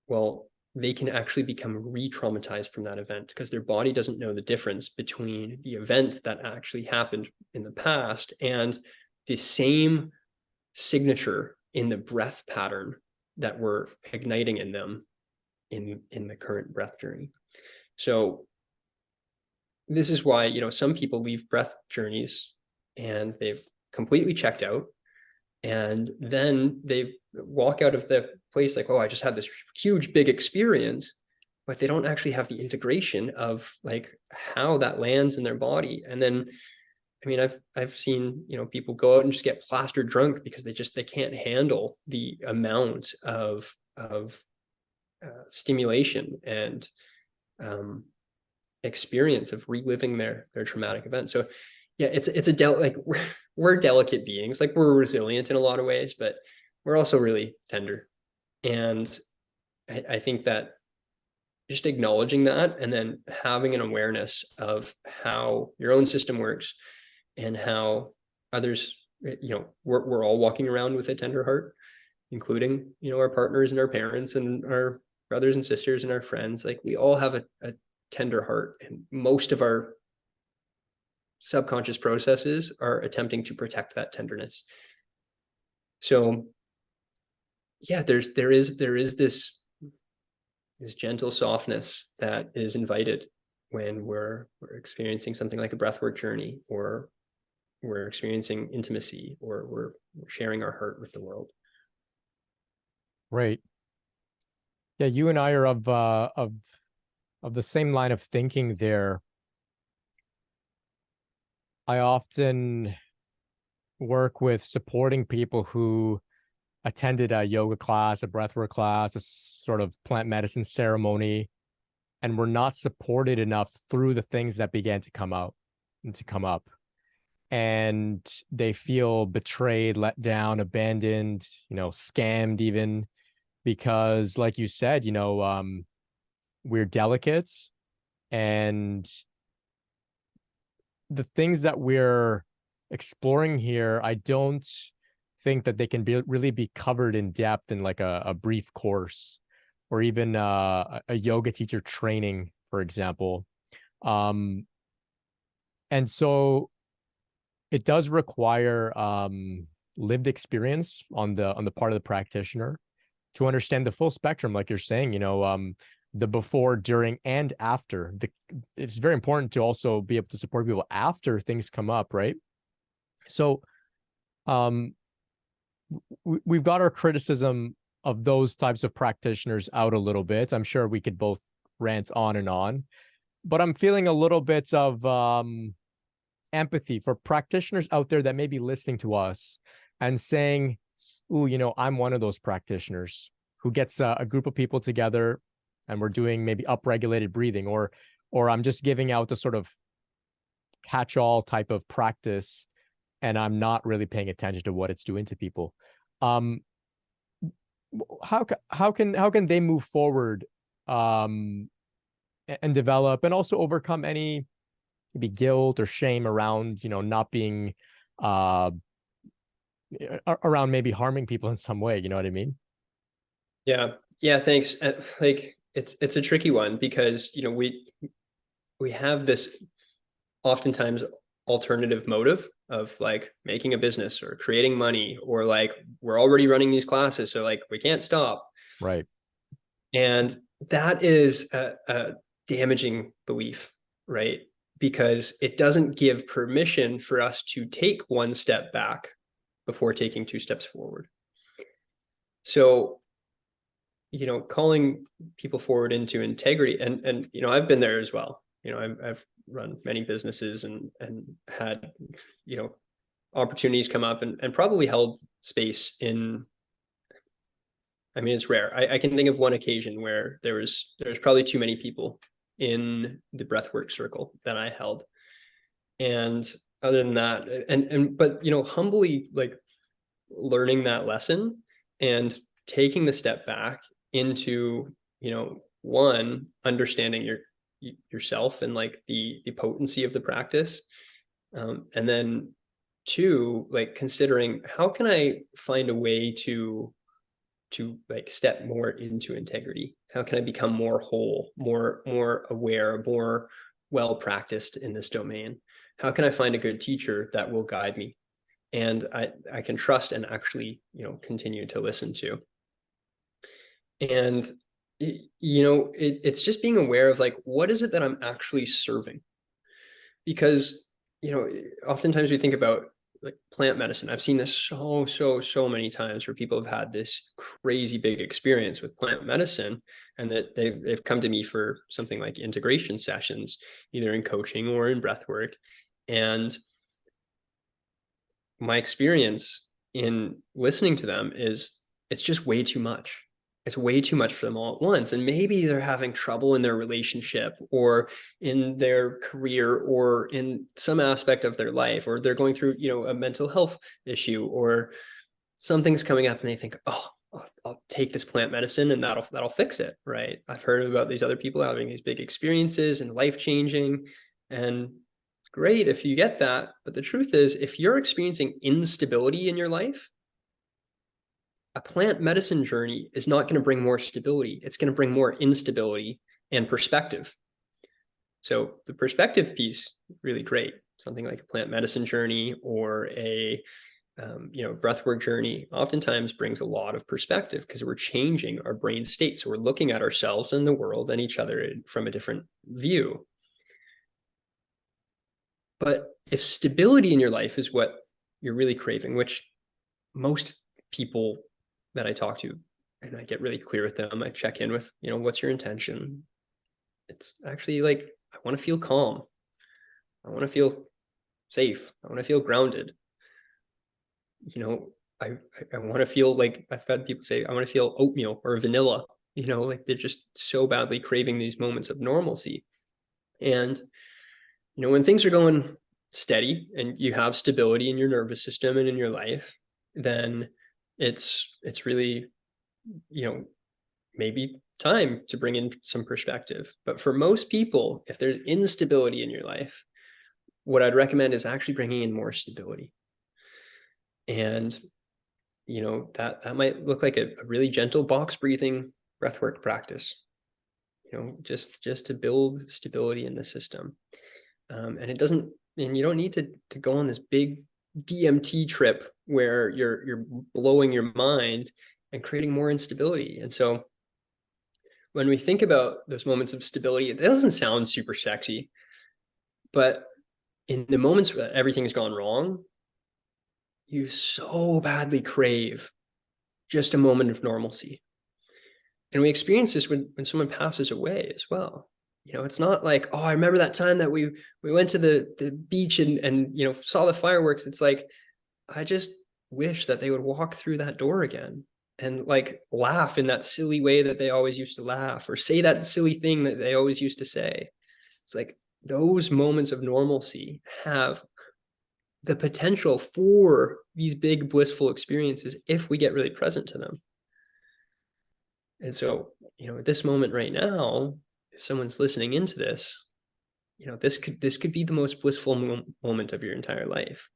well, they can actually become re-traumatized from that event, because their body doesn't know the difference between the event that actually happened in the past and the same signature in the breath pattern that we're igniting in them in the current breath journey. So this is why, some people leave breath journeys and they've completely checked out, and then they walk out of the place like, oh, I just had this huge big experience, but they don't actually have the integration of like how that lands in their body. And then, I mean, I've seen, people go out and just get plastered drunk because they can't handle the amount of stimulation and experience of reliving their traumatic event. So yeah, it's like we're delicate beings, like we're resilient in a lot of ways, but we're also really tender. And I think that just acknowledging that, and then having an awareness of how your own system works and how others, we're all walking around with a tender heart, including, our partners and our parents and our brothers and sisters and our friends. Like, we all have a tender heart, and most of our subconscious processes are attempting to protect that tenderness. So yeah, there is this gentle softness that is invited when we're experiencing something like a breathwork journey, or we're experiencing intimacy, or we're sharing our heart with the world. Right. Yeah, you and I are of the same line of thinking there. I often work with supporting people who attended a yoga class, a breathwork class, a sort of plant medicine ceremony, and were not supported enough through the things that began to come out and to come up. And they feel betrayed, let down, abandoned, scammed even, because like you said, we're delicate, and the things that we're exploring here, I don't think that they can really be covered in depth in like a brief course, or even a yoga teacher training, for example. And so it does require lived experience on the part of the practitioner to understand the full spectrum, like you're saying, the before, during, and after. It's very important to also be able to support people after things come up, right? So we've got our criticism of those types of practitioners out a little bit. I'm sure we could both rant on and on, but I'm feeling a little bit of empathy for practitioners out there that may be listening to us and saying, ooh, I'm one of those practitioners who gets a group of people together and we're doing maybe upregulated breathing, or I'm just giving out the sort of catch-all type of practice, and I'm not really paying attention to what it's doing to people. How can they move forward and develop, and also overcome any maybe guilt or shame around not being around maybe harming people in some way? You know what I mean? Yeah, thanks. Like it's a tricky one, because we have this oftentimes alternative motive of like making a business or creating money, or like we're already running these classes, so like we can't stop. Right. And that is a damaging belief, right? Because it doesn't give permission for us to take one step back before taking two steps forward. So, calling people forward into integrity, and I've been there as well. I've run many businesses and had opportunities come up, and probably held space in, I mean, it's rare. I can think of one occasion where there was probably too many people in the breathwork circle that I held. And other than that, but humbly, like, learning that lesson and taking the step back into, one, understanding yourself and like the potency of the practice, and then two, like considering how can I find a way to like step more into integrity? How can I become more whole, more aware, more well practiced in this domain? How can I find a good teacher that will guide me and I can trust and actually continue to listen to? And it's just being aware of like, what is it that I'm actually serving? Because oftentimes we think about like plant medicine. I've seen this so many times where people have had this crazy big experience with plant medicine, and that they've come to me for something like integration sessions, either in coaching or in breathwork. And my experience in listening to them is it's just way too much. It's way too much for them all at once. And maybe they're having trouble in their relationship or in their career or in some aspect of their life, or they're going through, a mental health issue, or something's coming up and they think, oh, I'll take this plant medicine and that'll fix it. Right. I've heard about these other people having these big experiences and life-changing, and it's great if you get that. But the truth is, if you're experiencing instability in your life, a plant medicine journey is not going to bring more stability. It's going to bring more instability and perspective. So the perspective piece, really great. Something like a plant medicine journey or a breathwork journey oftentimes brings a lot of perspective, because we're changing our brain state. So we're looking at ourselves and the world and each other from a different view. But if stability in your life is what you're really craving, which most people that I talk to, and I get really clear with them, I check in with, what's your intention? It's actually like, I want to feel calm. I want to feel safe. I want to feel grounded. I want to feel like, I've had people say, I want to feel oatmeal or vanilla, like they're just so badly craving these moments of normalcy. And, when things are going steady and you have stability in your nervous system and in your life, then it's really, maybe time to bring in some perspective. But for most people, if there's instability in your life, what I'd recommend is actually bringing in more stability. And that might look like a really gentle box breathing breathwork practice, just to build stability in the system. And you don't need to go on this big DMT trip where you're blowing your mind and creating more instability. And so when we think about those moments of stability, it doesn't sound super sexy, but in the moments where everything's gone wrong, you so badly crave just a moment of normalcy. And we experience this when someone passes away as well. It's not like, oh, I remember that time that we went to the beach and saw the fireworks. It's like, I just wish that they would walk through that door again and like laugh in that silly way that they always used to laugh, or say that silly thing that they always used to say. It's like those moments of normalcy have the potential for these big blissful experiences if we get really present to them. And so, at this moment right now, if someone's listening into this, this could be the most blissful moment of your entire life.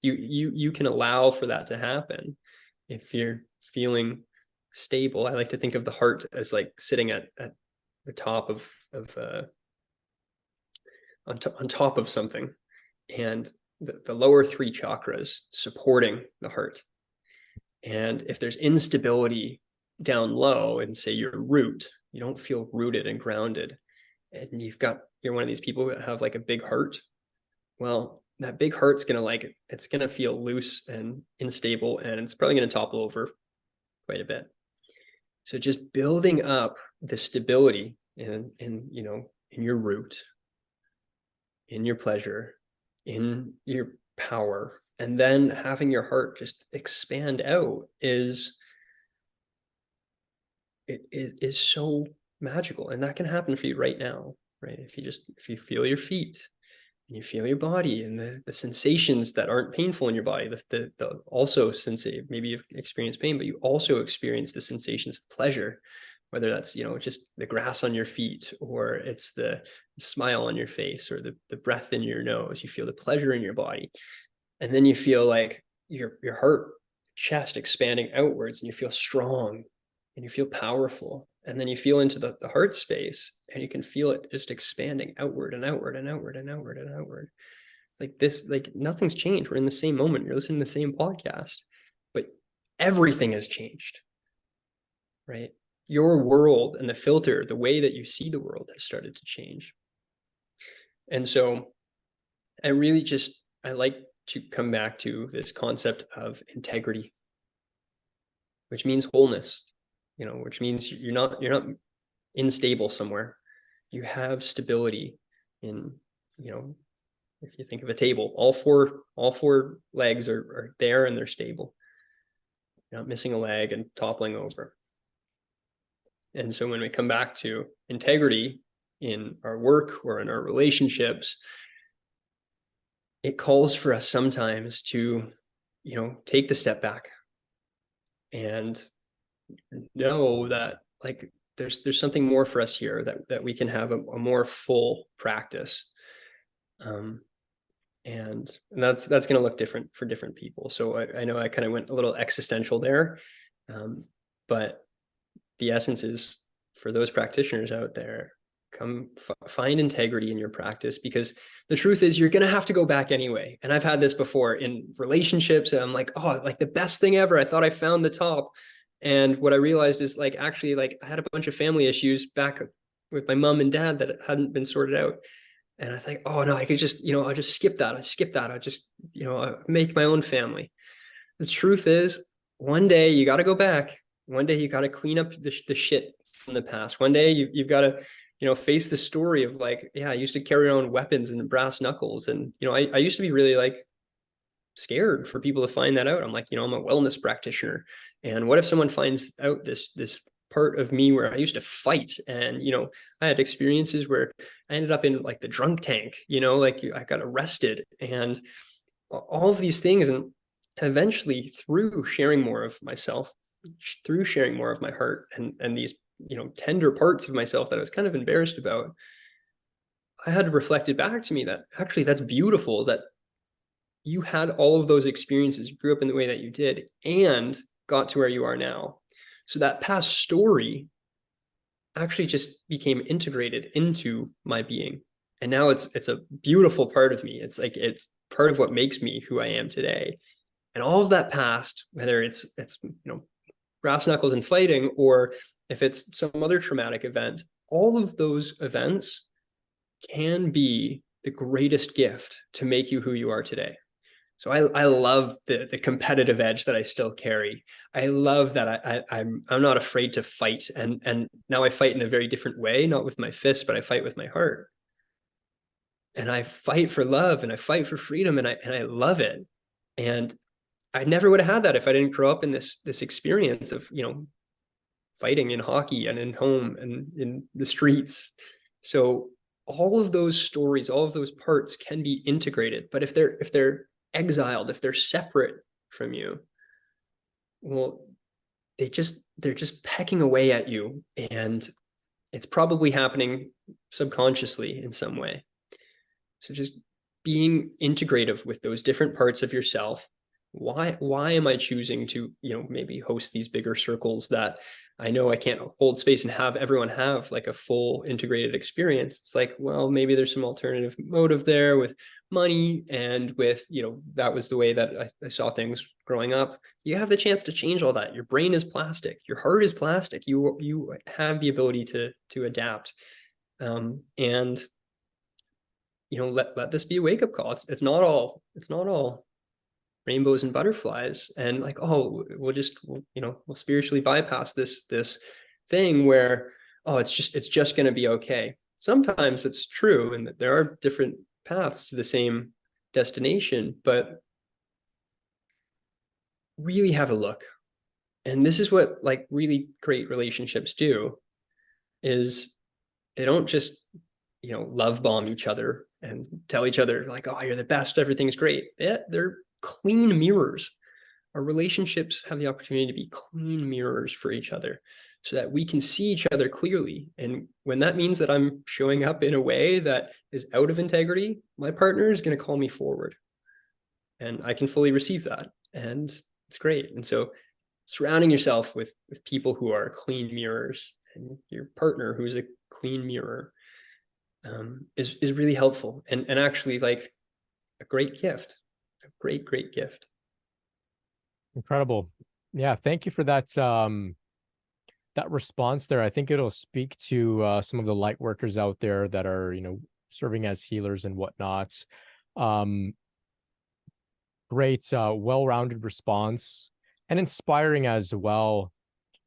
You can allow for that to happen if you're feeling stable. I like to think of the heart as like sitting at the top of on top of something, and the lower three chakras supporting the heart. And if there's instability down low and say your root, you don't feel rooted and grounded, and you're one of these people that have like a big heart, well, that big heart's it's gonna feel loose and unstable, and it's probably gonna topple over quite a bit. So just building up the stability in your root, in your pleasure, in your power, and then having your heart just expand out is so magical. And that can happen for you right now, right? If you feel your feet and you feel your body and the sensations that aren't painful in your body, the also maybe you've experienced pain, but you also experience the sensations of pleasure, whether that's, just the grass on your feet, or it's the smile on your face, or the breath in your nose. You feel the pleasure in your body. And then you feel like your heart, chest expanding outwards, and you feel strong and you feel powerful. And then you feel into the heart space, and you can feel it just expanding outward and outward and outward and outward and outward. It's like this, like nothing's changed. We're in the same moment. You're listening to the same podcast, but everything has changed, right? Your world and the filter, the way that you see the world has started to change. And so I like to come back to this concept of integrity, which means wholeness, which means you're not unstable somewhere. You have stability in, if you think of a table, all four legs are there and they're stable. You're not missing a leg and toppling over. And so when we come back to integrity in our work or in our relationships, it calls for us sometimes to, take the step back and know that like there's something more for us here, that we can have a more full practice. And that's going to look different for different people. So I know I kind of went a little existential there, but the essence is, for those practitioners out there, come find integrity in your practice, because the truth is you're going to have to go back anyway. And I've had this before in relationships, and I'm like, oh, like the best thing ever. I thought I found the top. And what I realized is like, actually, like I had a bunch of family issues back with my mom and dad that hadn't been sorted out. And I think, oh no, I could just, I'll just skip that. I just, make my own family. The truth is, one day you got to go back. One day you got to clean up the shit from the past. One day you've got to, face the story of like, yeah, I used to carry around weapons and brass knuckles. And, I used to be really like scared for people to find that out. I'm like, I'm a wellness practitioner. And what if someone finds out this part of me where I used to fight, and, I had experiences where I ended up in like the drunk tank, like I got arrested, and all of these things. And eventually, through sharing more of myself, through sharing more of my heart, and these, tender parts of myself that I was kind of embarrassed about, I had reflected back to me that actually that's beautiful, that you had all of those experiences, you grew up in the way that you did, and got to where you are now. So that past story actually just became integrated into my being. And now it's a beautiful part of me. It's like, it's part of what makes me who I am today. And all of that past, whether it's brass knuckles and fighting, or if it's some other traumatic event, all of those events can be the greatest gift to make you who you are today. So I love the competitive edge that I still carry. I love that I'm not afraid to fight, and now I fight in a very different way, not with my fists, but I fight with my heart. And I fight for love, and I fight for freedom, and I love it. And I never would have had that if I didn't grow up in this experience of, fighting in hockey and in home and in the streets. So all of those stories, all of those parts can be integrated. But if they're exiled, if they're separate from you, well, they're just pecking away at you, and it's probably happening subconsciously in some way. So just being integrative with those different parts of yourself. Why am I choosing to, maybe host these bigger circles that I know I can't hold space and have everyone have like a full integrated experience? It's like, well, maybe there's some alternative motive there with money, and with, that was the way that I saw things growing up. You have the chance to change all that. Your brain is plastic, your heart is plastic. You have the ability to adapt, and let this be a wake-up call. It's not all rainbows and butterflies, and like, oh, we'll spiritually bypass this thing where, oh, it's just going to be okay. Sometimes it's true, and that there are different paths to the same destination, but really have a look. And this is what like really great relationships do, is they don't just love bomb each other and tell each other like, oh, you're the best, everything's great. They're clean mirrors. Our relationships have the opportunity to be clean mirrors for each other, so that we can see each other clearly. And when that means that I'm showing up in a way that is out of integrity, my partner is going to call me forward, and I can fully receive that. And it's great. And so surrounding yourself with people who are clean mirrors, and your partner who's a clean mirror, is really helpful, and actually like a great gift, a great gift. Incredible. Yeah, thank you for that that response there. I think it'll speak to some of the light workers out there that are, serving as healers and whatnot. Great, well-rounded response, and inspiring as well.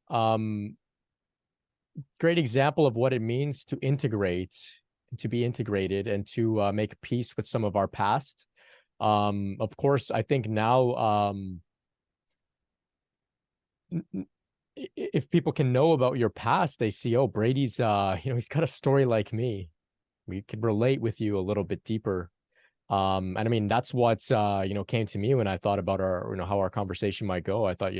Great example of what it means to integrate, to be integrated, and to make peace with some of our past. Of course, I think now, if people can know about your past, they see, oh, Brady's, he's got a story like me. We could relate with you a little bit deeper. And I mean, that's what, came to me when I thought about our, how our conversation might go. I thought,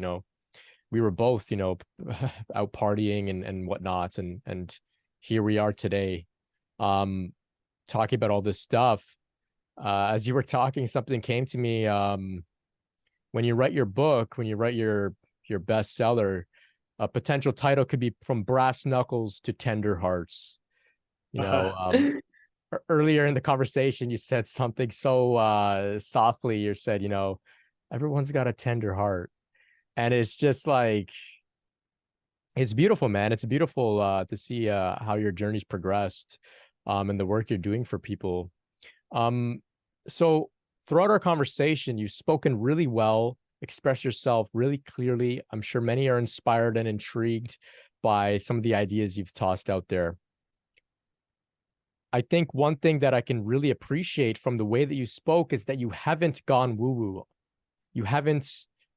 we were both, out partying and whatnot. And here we are today, talking about all this stuff. As you were talking, something came to me. When you write your book, when you write your bestseller, a potential title could be From Brass Knuckles to Tender Hearts. Earlier in the conversation, you said something so softly. You said, everyone's got a tender heart. And it's just like, it's beautiful, man. It's beautiful to see how your journey's progressed, and the work you're doing for people. So throughout our conversation, you've spoken really well, expressed yourself really clearly. I'm sure many are inspired and intrigued by some of the ideas you've tossed out there. I think one thing that I can really appreciate from the way that you spoke is that you haven't gone woo-woo you haven't,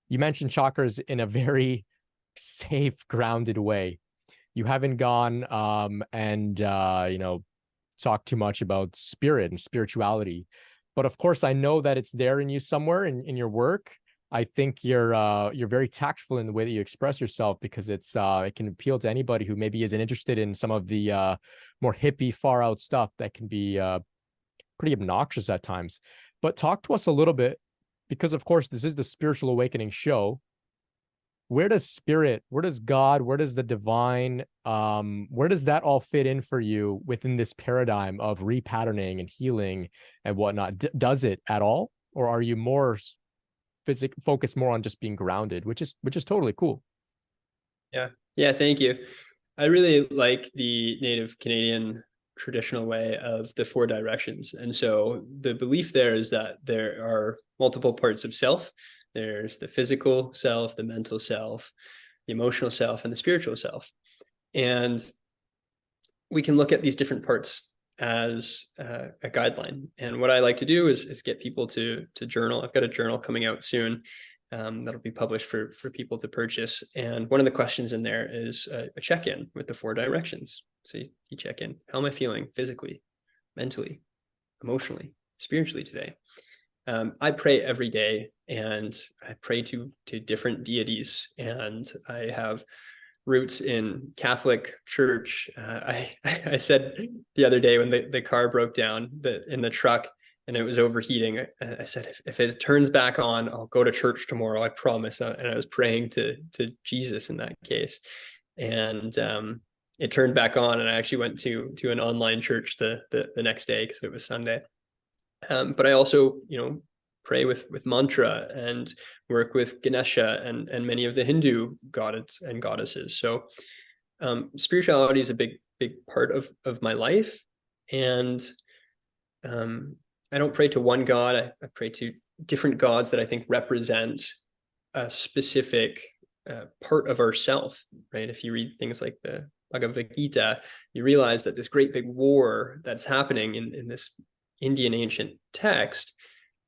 you mentioned chakras in a very safe, grounded way. You haven't gone and talked too much about spirit and spirituality. But of course, I know that it's there in you somewhere in your work. I think you're very tactful in the way that you express yourself, because it can appeal to anybody who maybe isn't interested in some of the more hippie, far out stuff that can be pretty obnoxious at times. But talk to us a little bit, because of course this is the Spiritual Awakening show. Where does spirit, where does God, where does the divine, where does that all fit in for you within this paradigm of repatterning and healing and whatnot? Does it at all, or are you more focused more on just being grounded, which is totally cool? Yeah, thank you. I really like the Native Canadian traditional way of the 4 directions. And so the belief there is that there are multiple parts of self. There's the physical self, the mental self, the emotional self, and the spiritual self. And we can look at these different parts as a guideline. And what I like to do is get people to journal. I've got a journal coming out soon that'll be published for people to purchase. And one of the questions in there is a check-in with the 4 directions. So you check in, how am I feeling physically, mentally, emotionally, spiritually today? I pray every day, and I pray to different deities, and I have roots in Catholic Church. I said the other day when the car broke down in the truck and it was overheating, I said, if it turns back on, I'll go to church tomorrow, I promise. And I was praying to Jesus in that case. And it turned back on, and I actually went to an online church the next day because it was Sunday. But I also, pray with mantra and work with Ganesha and many of the Hindu gods and goddesses. So spirituality is a big part of my life. And I don't pray to one god. I pray to different gods that I think represent a specific part of ourself, right? If you read things like the Bhagavad Gita, you realize that this great big war that's happening in this Indian ancient text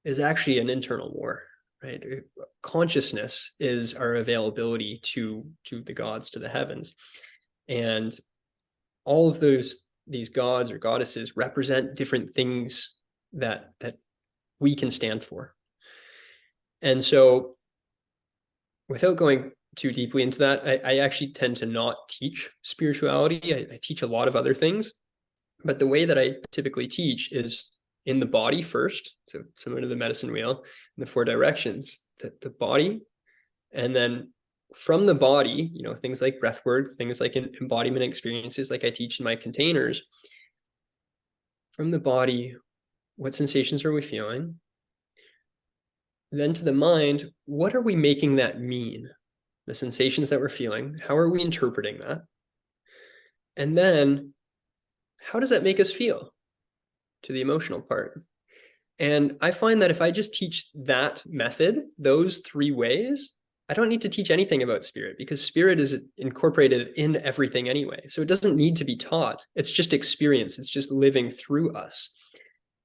is actually an internal war, right? Consciousness is our availability to the gods, to the heavens. And all of these gods or goddesses represent different things that we can stand for. And so without going too deeply into that, I actually tend to not teach spirituality. I teach a lot of other things, but the way that I typically teach is in the body first, so similar to the medicine wheel, in the 4 directions, the body, and then from the body, things like breathwork, things like embodiment experiences, like I teach in my containers. From the body, what sensations are we feeling? Then to the mind, what are we making that mean? The sensations that we're feeling, how are we interpreting that? And then, how does that make us feel? To the emotional part. And I find that if I just teach that method, those 3 ways, I don't need to teach anything about spirit, because spirit is incorporated in everything anyway. So it doesn't need to be taught. It's just experience. It's just living through us.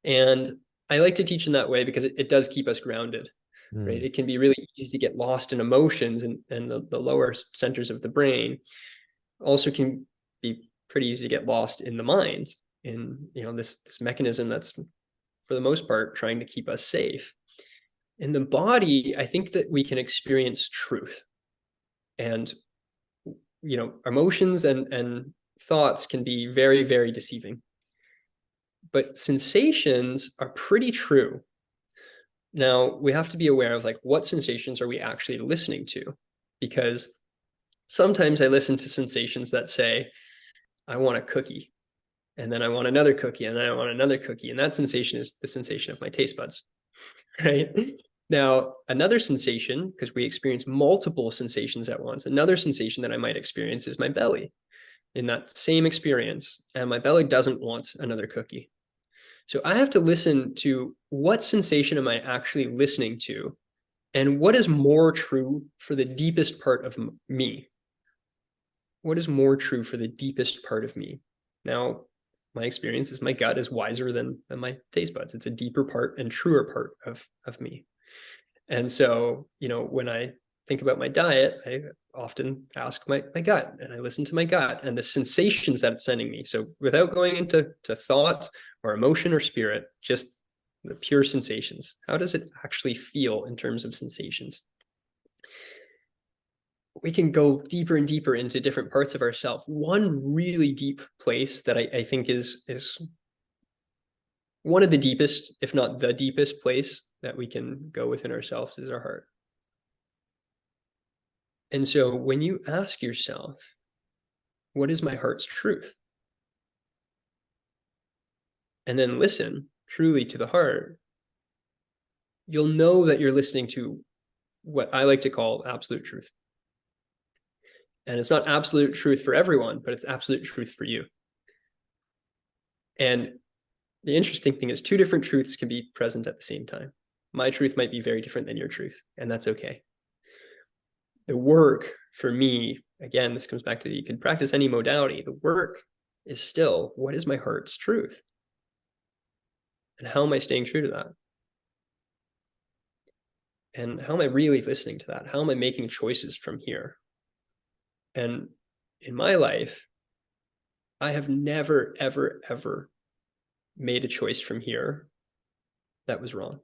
And I like to teach in that way because it does keep us grounded, right? It can be really easy to get lost in emotions, and the lower centers of the brain also can be pretty easy to get lost in the mind, in this mechanism that's for the most part trying to keep us safe. In the body, I think that we can experience truth, and emotions and thoughts can be very, very deceiving, but sensations are pretty true. Now we have to be aware of what sensations are we actually listening to, because sometimes I listen to sensations that say, I want a cookie, and then I want another cookie, and then I want another cookie. And that sensation is the sensation of my taste buds, right? Now, another sensation, because we experience multiple sensations at once, another sensation that I might experience is my belly in that same experience. And my belly doesn't want another cookie. So I have to listen to what sensation am I actually listening to, and what is more true for the deepest part of me? What is more true for the deepest part of me? Now, my experience is my gut is wiser than my taste buds. It's a deeper part and truer part of me. And so, when I think about my diet, I often ask my gut, and I listen to my gut and the sensations that it's sending me. So without going into thought or emotion or spirit, just the pure sensations. How does it actually feel in terms of sensations? We can go deeper and deeper into different parts of ourselves. One really deep place that I think is one of the deepest, if not the deepest place that we can go within ourselves, is our heart. And so when you ask yourself, what is my heart's truth? And then listen truly to the heart, you'll know that you're listening to what I like to call absolute truth. And it's not absolute truth for everyone, but it's absolute truth for you. And the interesting thing is 2 different truths can be present at the same time. My truth might be very different than your truth, and that's okay. The work for me, again, this comes back to you can practice any modality. The work is still, what is my heart's truth? And how am I staying true to that? And how am I really listening to that? How am I making choices from here? And in my life, I have never, ever, ever made a choice from here that was wrong,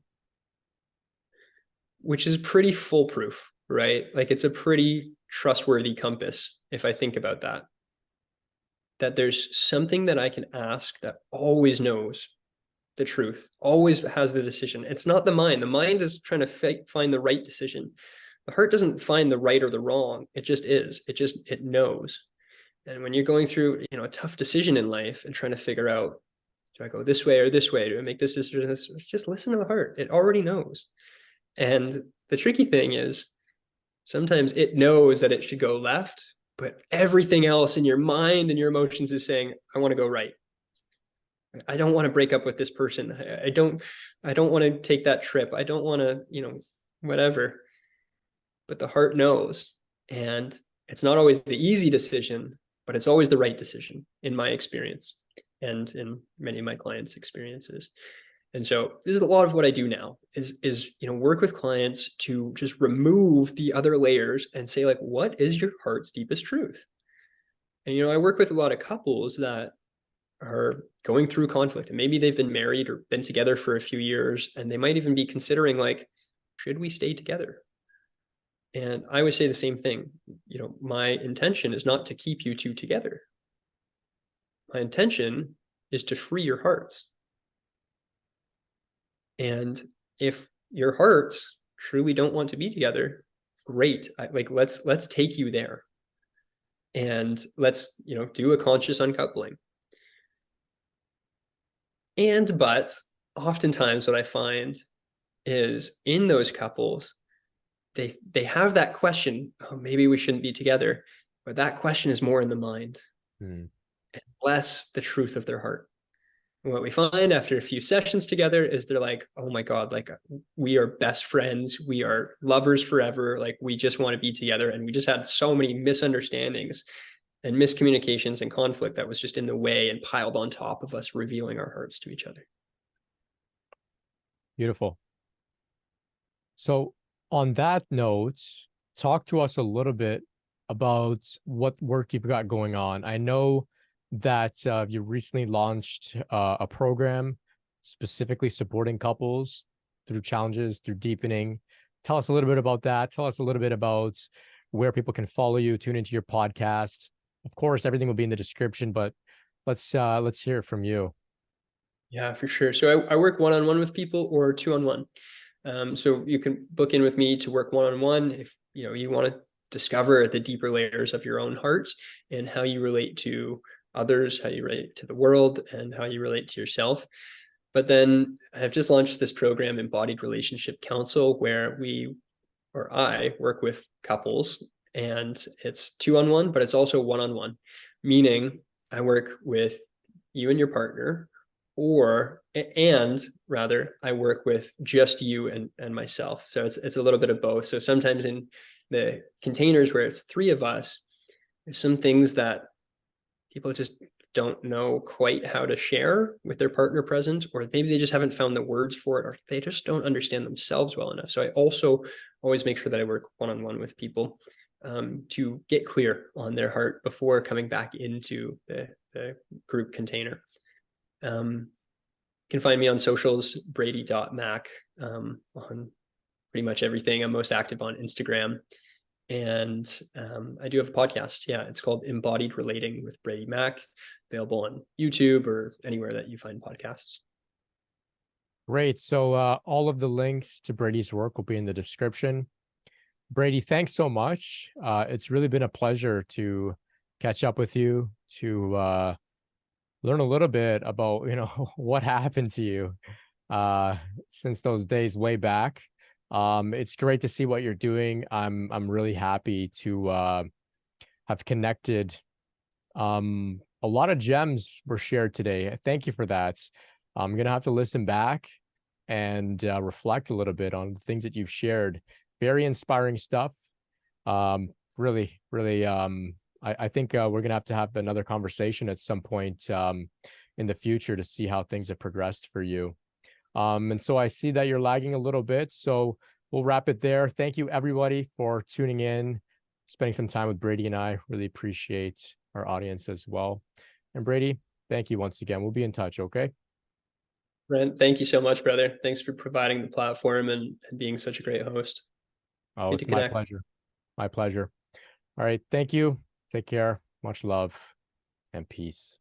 which is pretty foolproof, right? Like it's a pretty trustworthy compass if I think about that. That there's something that I can ask that always knows the truth, always has the decision. It's not the mind. The mind is trying to find the right decision. The heart doesn't find the right or the wrong. It just is. It knows. And when you're going through, a tough decision in life and trying to figure out, do I go this way or this way? Do I make this decision? Just listen to the heart. It already knows. And the tricky thing is sometimes it knows that it should go left, but everything else in your mind and your emotions is saying, I want to go right. I don't want to break up with this person. I don't want to take that trip. I don't want to, whatever. But the heart knows. And it's not always the easy decision, but it's always the right decision in my experience and in many of my clients' experiences. And so this is a lot of what I do now is work with clients to just remove the other layers and say, like, what is your heart's deepest truth? And, I work with a lot of couples that are going through conflict, and maybe they've been married or been together for a few years, and they might even be considering, like, should we stay together? And I always say the same thing. My intention is not to keep you two together. My intention is to free your hearts. And if your hearts truly don't want to be together, great. Let's take you there. And let's, do a conscious uncoupling. But oftentimes what I find is in those couples, they have that question, oh, maybe we shouldn't be together. But that question is more in the mind and less the truth of their heart. And what we find after a few sessions together is they're like, oh my God, like we are best friends. We are lovers forever. Like we just want to be together. And we just had so many misunderstandings and miscommunications and conflict that was just in the way and piled on top of us revealing our hearts to each other. Beautiful. So on that note, talk to us a little bit about what work you've got going on. I know that you recently launched a program specifically supporting couples through challenges, through deepening. Tell us a little bit about that. Tell us a little bit about where people can follow you, tune into your podcast. Of course, everything will be in the description, but let's hear it from you. Yeah, for sure. So I work one-on-one with people or two-on-one. So you can book in with me to work one-on-one if you want to discover the deeper layers of your own heart and how you relate to others, how you relate to the world, and how you relate to yourself. But then I've just launched this program, Embodied Relationship Counsel, where I work with couples, and it's two-on-one, but it's also one-on-one, meaning I work with you and your partner, and rather I work with just you and myself. So it's a little bit of both. So sometimes in the containers where it's 3 of us, there's some things that people just don't know quite how to share with their partner present, or maybe they just haven't found the words for it, or they just don't understand themselves well enough. So I also always make sure that I work one-on-one with people to get clear on their heart before coming back into the group container. You can find me on socials, brady.mac, on pretty much everything. I'm most active on Instagram. And I do have a podcast. Yeah, it's called Embodied Relating with Brady Mac, available on YouTube or anywhere that you find podcasts. Great. So all of the links to Brady's work will be in the description. Brady, thanks so much. It's really been a pleasure to catch up with you, to learn a little bit about, what happened to you since those days way back. It's great to see what you're doing. I'm really happy to have connected. A lot of gems were shared today. Thank you for that. I'm gonna have to listen back and reflect a little bit on the things that you've shared. Very inspiring stuff. Really, really. I think we're gonna have another conversation at some point in the future to see how things have progressed for you. And so I see that you're lagging a little bit, so we'll wrap it there. Thank you, everybody, for tuning in, spending some time with Brady and I. Really appreciate our audience as well. And Brady, thank you once again. We'll be in touch, okay? Brent, thank you so much, brother. Thanks for providing the platform and being such a great host. Oh, Good to it's my connect. pleasure. My pleasure. All right. Thank you. Take care. Much love and peace.